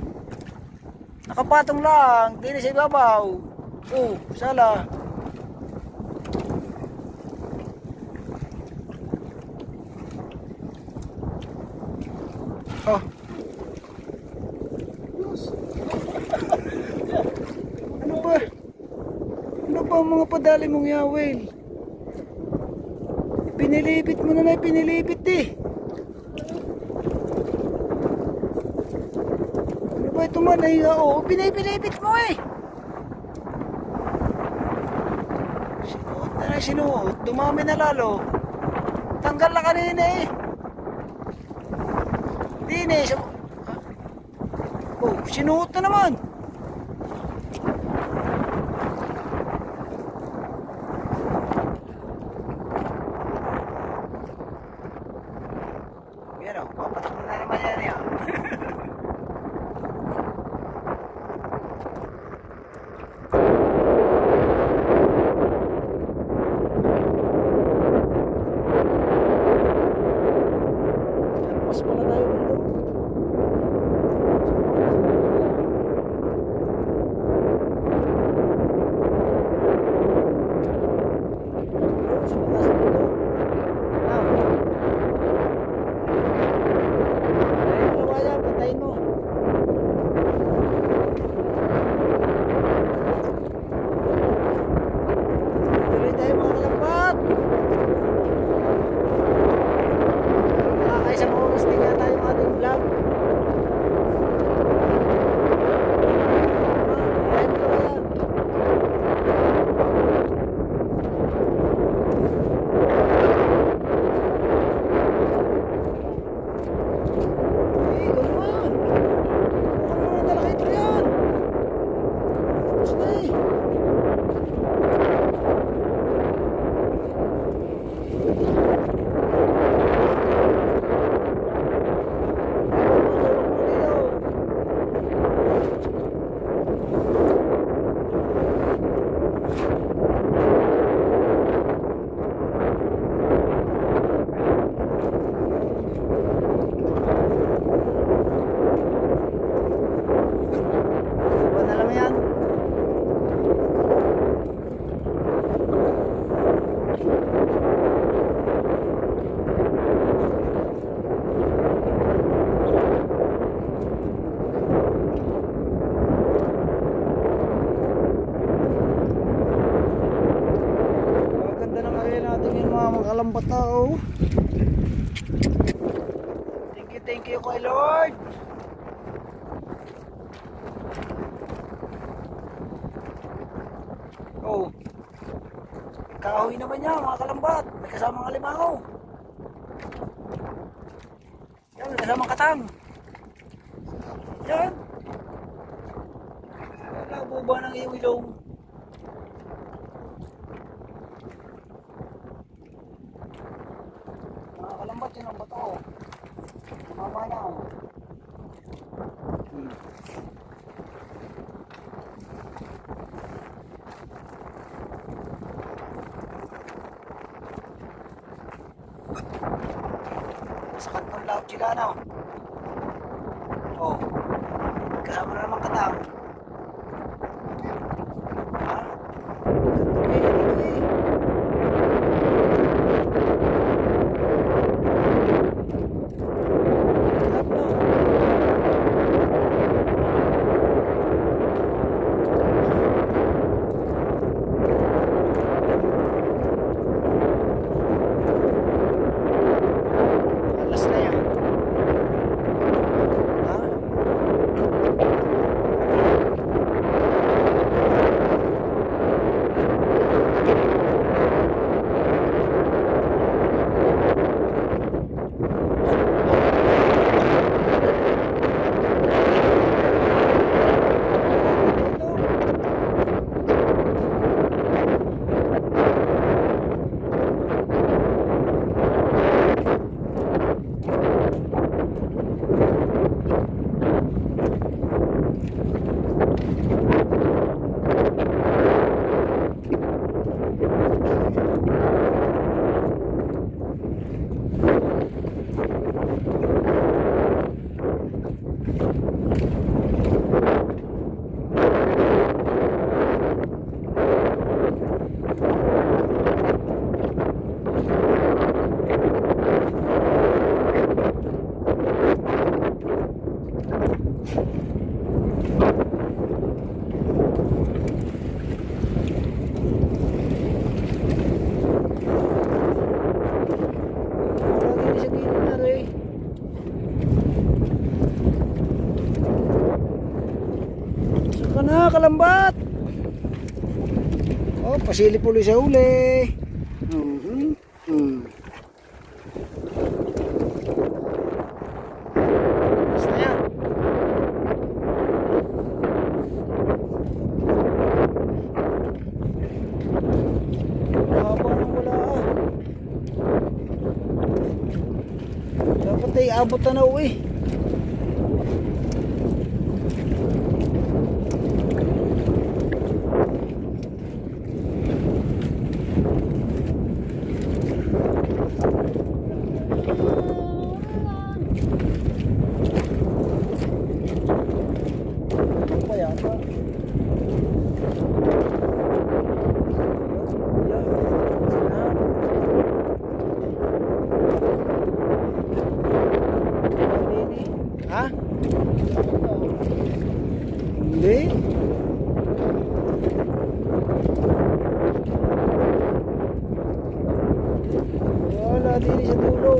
Nakapatong lang. Di na sa ibabaw. Oh, sala. Oh. Ano ba? Ano ba ang mga padali mong yawel? Pinilipit mo na pinilipit eh. Ano ba ito man ay oo, pinipilipit mo eh. Sinuot na sinuot, dumami na lalo. Tanggal na kanina eh. Di na eh. Oh, sinuot na naman. Yan o, papatak na naman yan yan. Pas pala tayo dito. Thank you kay Lord. Oh. Kahoy naman niya mga kalambat. May kasamang alimango. Yan, may kasamang katang. Yan. Wala buba ng iyong ilong. Mga kalambat yun ang bato. Mama na. Sa kantong laot sila na. Oh. Kasama na naman katang. Ha? Alas na yan. Ha? Saka na kalambat. Oh, pasili puloy sa uli. Basta yan. Haba nang wala. Dapat ay abot na uwi. Ha? Hindi. Wala din sa dulo.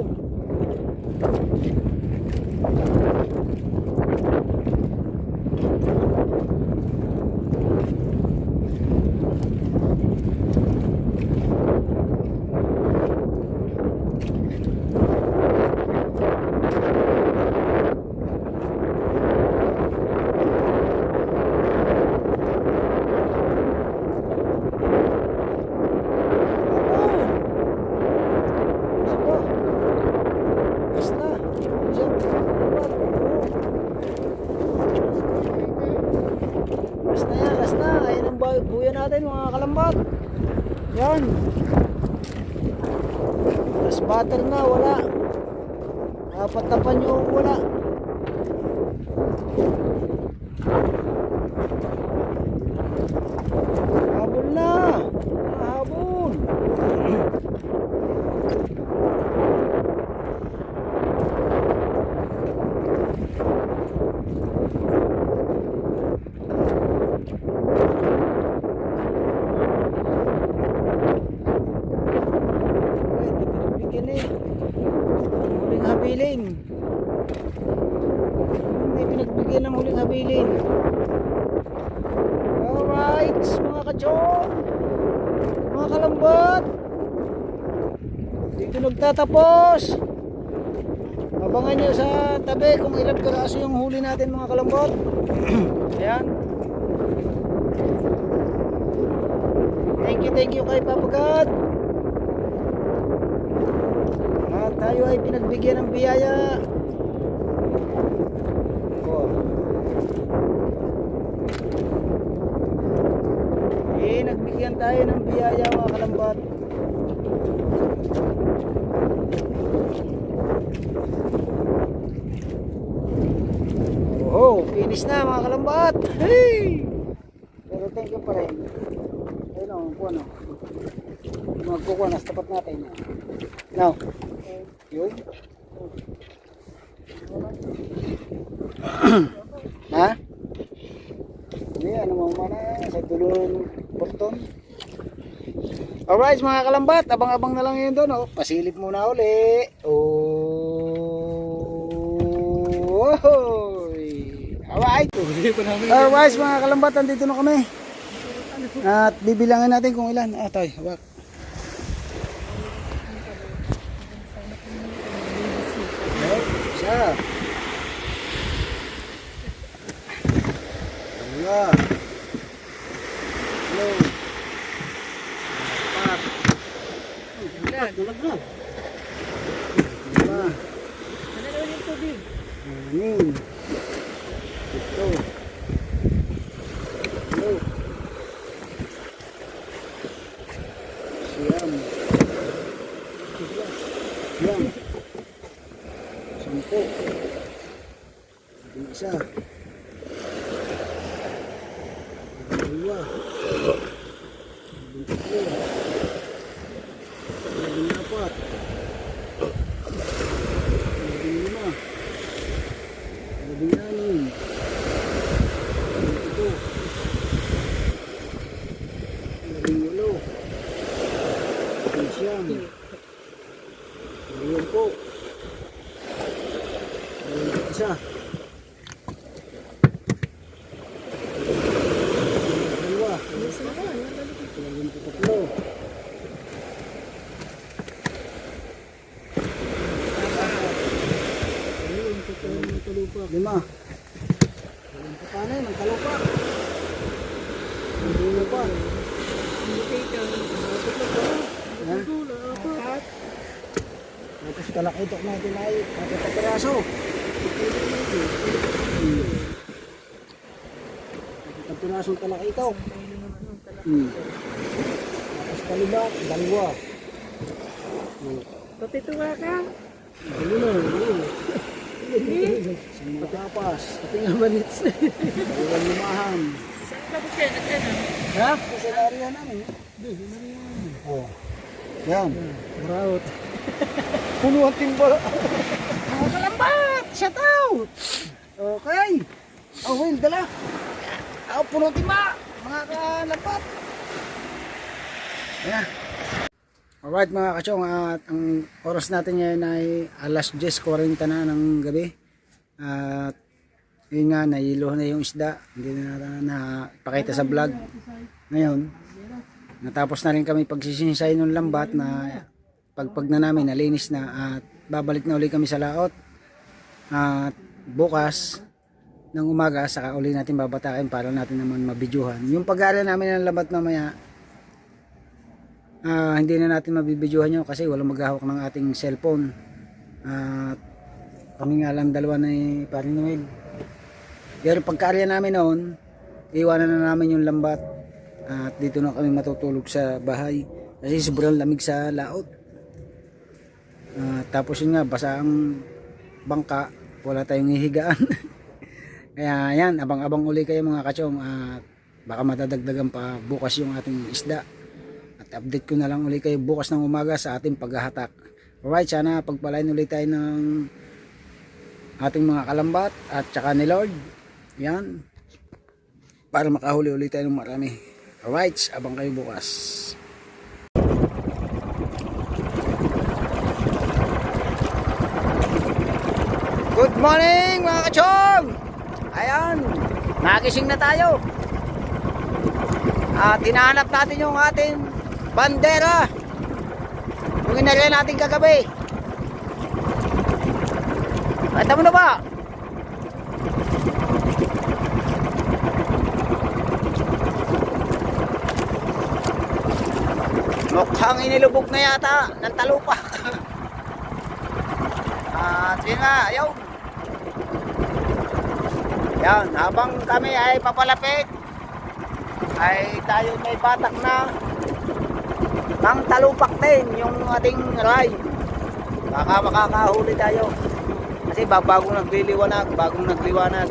Buya natin mga kalambat. Yan. Mas butter na, wala. Dapat tapan nyo, wala. Habol na. Habol. Ini Alright, mga kachong, mga kalambot, dito nagtatapos. Abangan nyo sa tabi kung ilang piraso yung huli natin, mga kalambot. Ayan. Thank you kay Papa God. At tayo ay pinagbigyan ng biyaya. Oh. Nagbigyan tayo ng biyaya, mga kalambat. Oh, finish na, mga kalambat. Hey! Pero thank you pa rin. Ayun o, kuha no. Magkukuha na, tapat natin. Now, yun. Ha? Hindi, ano mo mana sa dulo ng porton. Alright, mga kalambat, abang-abang na lang yun doon. Oh. Pasilip muna uli. Oh, alright. Alright, mga kalambat, andito na kami. At bibilangin natin kung ilan. Ah, tayo, hawak. Isa. Dalawa. Hello. Apat. Dulag na. Lima. Anim. Ito. Hello. Siyam. Siyam. Sampo. Isa. Dua. Tatlo. Labing apat. Labing lima. Labing anim. Labing ito. Labing walo. Labing siyam. Labing po. Labing isa. Dalawa. Labing tatlo. Lima. Walang papanay, ng talupak. Hindi pa. Tapos talakitok natin ay kapitapiraso. Kapitapirasong talakitok. Tapos talibak, dalawa. Papituwa ka? Dalawa. Sa mga tapas. Pati nga manits. Dalawang lumaham. Saan ka po siya? Nagkano? Ha? Kasi nariyan namin. Oh. Yan. Muraot. Puno ang timba. Mga kalambat! Shout out! Okay. Oh, Will, dala. Oh, puno ang timba. Mga kalambat. Ayan. Alright mga kachong, at ang oras natin ngayon ay alas 10:40 na ng gabi. At yun nga, nahilo na yung isda. Hindi na napakita sa vlog. Ngayon, natapos na rin kami pagsisinsay ng lambat na pagpag na namin, nalinis na. At babalik na uli kami sa laot. At bukas ng umaga, saka uli natin babatakin para natin naman mabidyuhan. Yung pag-aaral namin ng lambat mamaya, hindi na natin mabibidyohan nyo kasi walang maghahawak ng ating cellphone. Kami nga lang dalawa ni Paring Noel. Pero pagkaarya namin noon, iwanan na namin yung lambat at dito na kami matutulog sa bahay kasi sobrang lamig sa laot. Tapos yun nga, basa ang bangka, wala tayong hihigaan. Kaya yan, abang-abang uli kayo mga kachong. Baka matadagdagan pa bukas yung ating isda. At update ko na lang ulit kayo bukas ng umaga sa ating paghahatak. Alright, sana pagpalain ulit tayo ng ating mga kalambat at saka ni Lord. Yan. Para makahuli ulit tayo ng marami. Alright, abang kayo bukas. Good morning mga kachong! Ayan, nagising na tayo. At hinahanap natin yung ating bandera. Yung inarya natin kagabi. Kita mo na ba? Mukhang inilubog na yata ng talupak. At yun nga, ayaw. Yan, habang kami ay papalapit, ay tayo may batak na pang talupak din yung ating ray. Baka makakahuli tayo. Kasi bagong nagliwanag.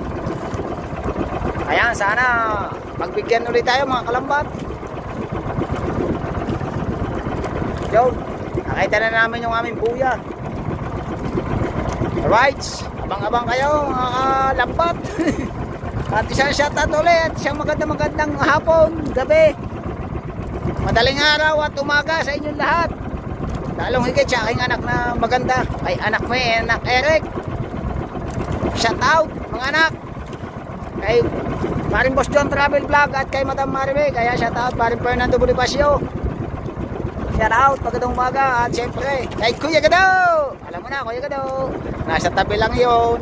Ayan, sana magbigyan ulit tayo mga kalambat. Yun, nakita na namin yung aming buya. Alright, abang-abang kayo mga kalambat. At isang shoutout ulit, isang magandang hapon, gabi, madaling araw at umaga sa inyong lahat. Lalong higit sa aking anak na maganda. Ay, anak mo anak Eric. Shoutout mga anak. Kay paring Boss John Travel Vlog at kay Madam Maribel. Kaya shoutout paring Fernando Bonifacio. Shoutout, magandang umaga. At syempre kay Kuya Gado. Alam mo na, Kuya Gado, nasa tabi lang yun,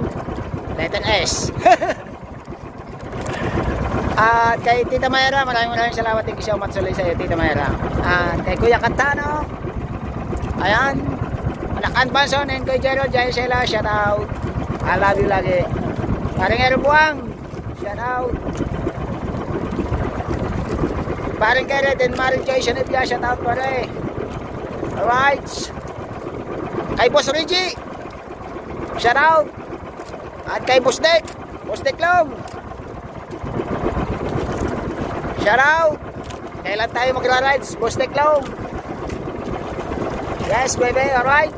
letter S. At kay Tita Mayra, maraming salamat. Thank you so much ulit sa iyo, Tita Mayra. At kay Kuya Cantano, ayan, anak Anbanson, and kay Gerald Jaisela, shout out. I love you lagi. Paring Erobuang, shout out. Paring Keret and Maring Joy Shanibia, shout out pare. Alright. Kay Boss Reggie, shout out. At kay Boss Dick Long, shout out. Kailan tayo magra-rides, Boss Dick Long? Yes, baby, alright.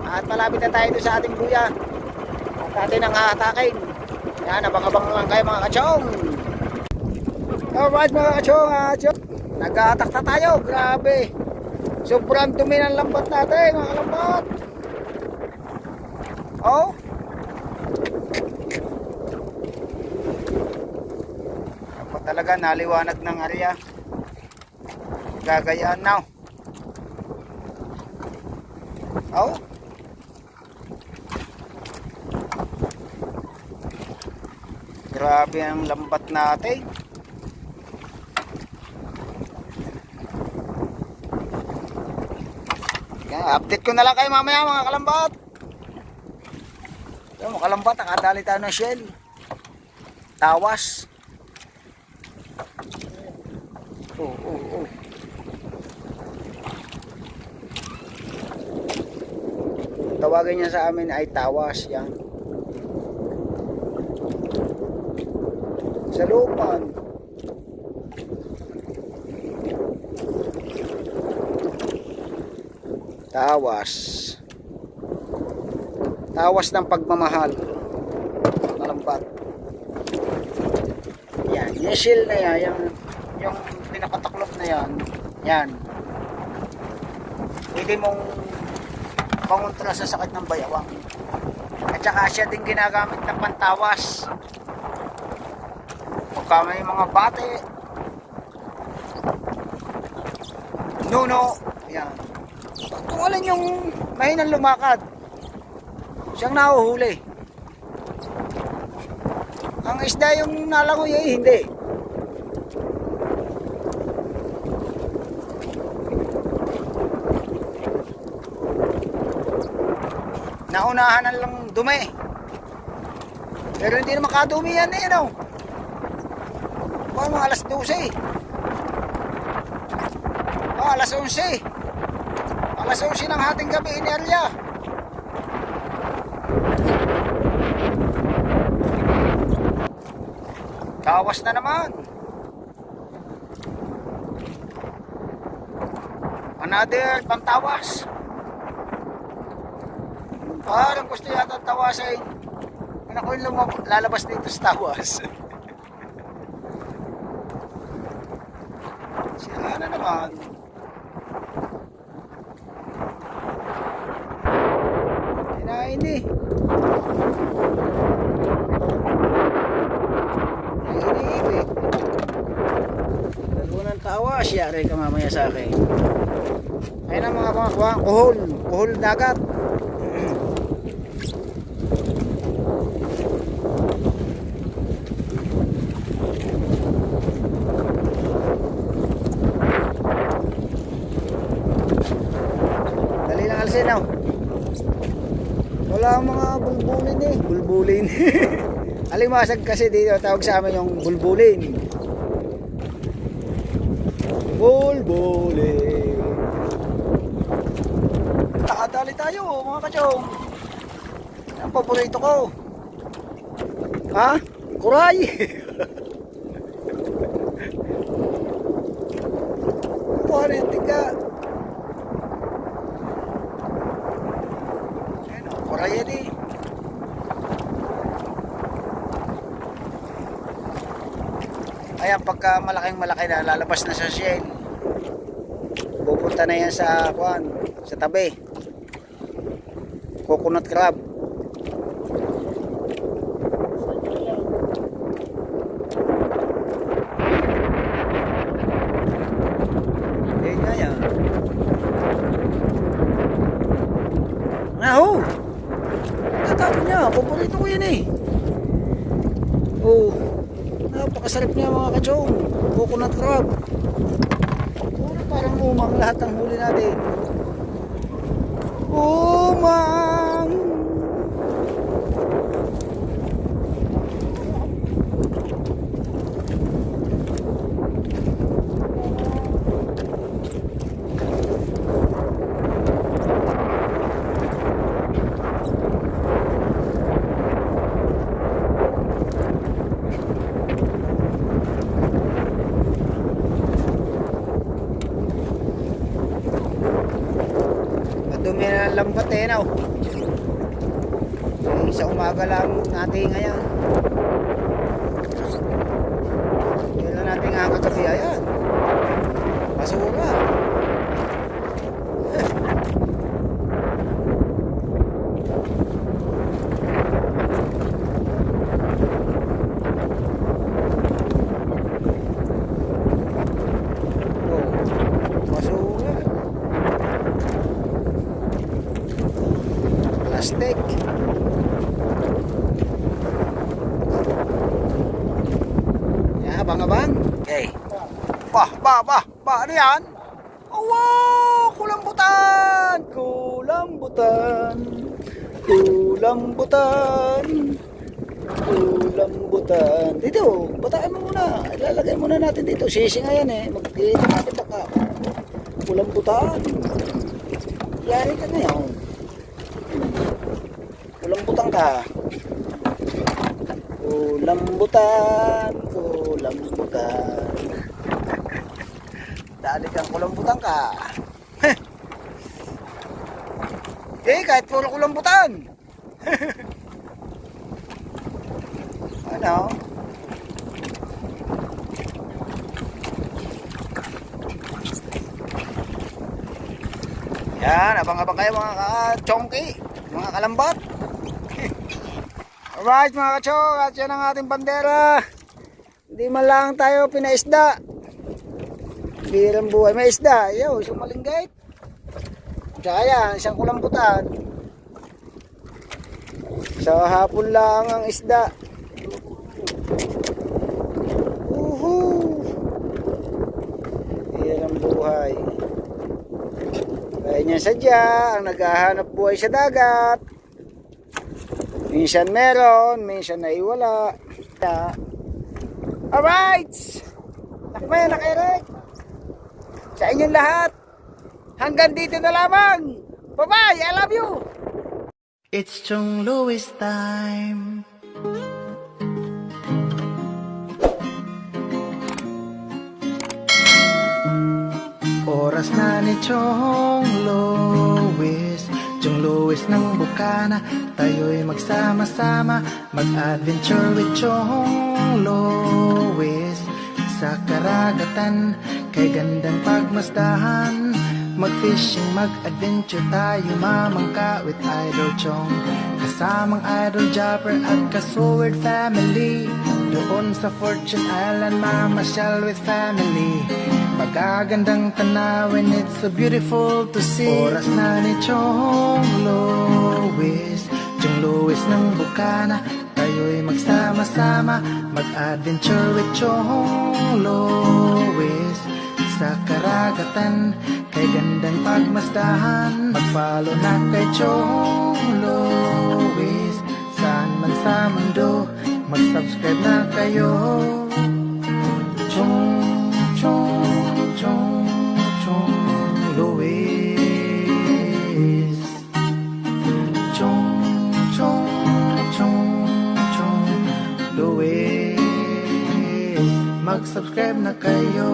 At malapit na tayo sa ating buya. At atin ang hahatakin. Yan, abang-abang lang kayo mga kachong. Alright mga kachong, nag-atak na tayo, grabe. Sobrang dumi ng lambat natin mga lambat. Oh. Dapat talaga naliwanag ng area. Gagayaan now. Oh. Grabe ang lambat natin. Update ko na lang kayo mamaya mga kalambat. Yung mga kalambat, nakadali tayo ng shell. Tawas. Oh. Tawagin niya sa amin ay tawas. Yan. Sa lupan. Tawas ng pagmamahal. Malambat. Yan, yung shield na yan, yung pinakataklop na yan. Yan. Pwede mong pangontra sa sakit ng bayawang. At saka siya din ginagamit ng pantawas. Pagka may mga bate. Nuno. Yan. Kung alin yung mahinang lumakad, siyang nahuhuli. Ang isda yung nalangoy ay hindi. Naunahan na lang dumi. Pero hindi na makadumi yan eh, no? Mga alas 12. Alas 11. Alas 11 ng hating gabi in area. Tawas na naman. Another pantawas. Parang gusto yata tawasin. Ako yung lalabas dito sa tawas. Sila na naman. Kinain eh. Iniibig. ng tawa, share ka mamaya sa akin. Ayun ang mga kuhol dagat. Dali lang alsin oh. Wala ang mga bulbulin eh. Bulbulin. Alimasag kasi dito tawag sa amin yung bulbulin. Bulbulin. Nakadali tayo mga kachong. Ang paborito ko. Ha? Kuray. Kuha na yung tiga. Kuray yan eh. Ayan, pagka malaking malaki na, lalabas na sa shell. Pupunta na yan sa tabi. Coconut crab. Ayan nga yan. Naho! Tatapon niya, paborito ko yan eh. Oh. Napakasarap niya mga kachong. Coconut crab. Puro parang umang lahat ng huli natin. Umang. Madumi na ng lambat eh, no? Eh, sa umaga lang natin ngayon. Yun lang natin nga kagabi, ayan. Basura. Plastic. Ya, abang-abang. Okay. Ano yan? Oh, wow! Kulambutan! Dito, bataan mo muna. Ilalagay muna natin dito. Sisi nga yan eh. Mag-iita natin baka. Kulambutan. Yari ka na yan. Kulambutan ka. Kulambutan. Dali kang kulambutan ka. Eh, kahit puro kulambutan. Ano? Yan, abang-abang kayo mga ka-chonky, mga kalambat. Alright mga kachong, at yan ang ating bandera. Hindi man lang tayo pinaisda. Birang buhay, may isda. Yo, isang malinggay. Tsaka yan, isang kulambutan. Sa hapon lang ang isda. Birang buhay. Kaya niya sadya, ang naghahanap buhay sa dagat. Minsan meron, minsan naiwala. Alright! Nakimaya na kayo, Rick. Sa inyong lahat, hanggang dito na lamang. Bye-bye, I love you. It's Chong Louis time. Oras na ni Chong Louis, Chong Louis ng Bukana. Tayo'y magsama-sama, mag-adventure with Chong Louis. Sa karagatan, kay gandang pagmasdahan, mag-fishing, mag-adventure tayo, mamangka with Idol Chong. Kasamang Idol Jumper at ka-Sword family. Doon sa Fortune Island, mamasyal with family. Magagandang tanawin, it's so beautiful to see. Oras na ni Chong Lois, Chong Lois ng Bukana. Tayo'y magsama-sama, mag-adventure with Chong Lois. Sa karagatan, kay gandang pagmasdahan. Mag-follow na kay Chong Lois. Saan man sa mundo, mag-subscribe na kayo. Chong, Chong, Chong, Chong Lois. Chong, Chong, Chong, Chong Lois. Mag-subscribe na kayo.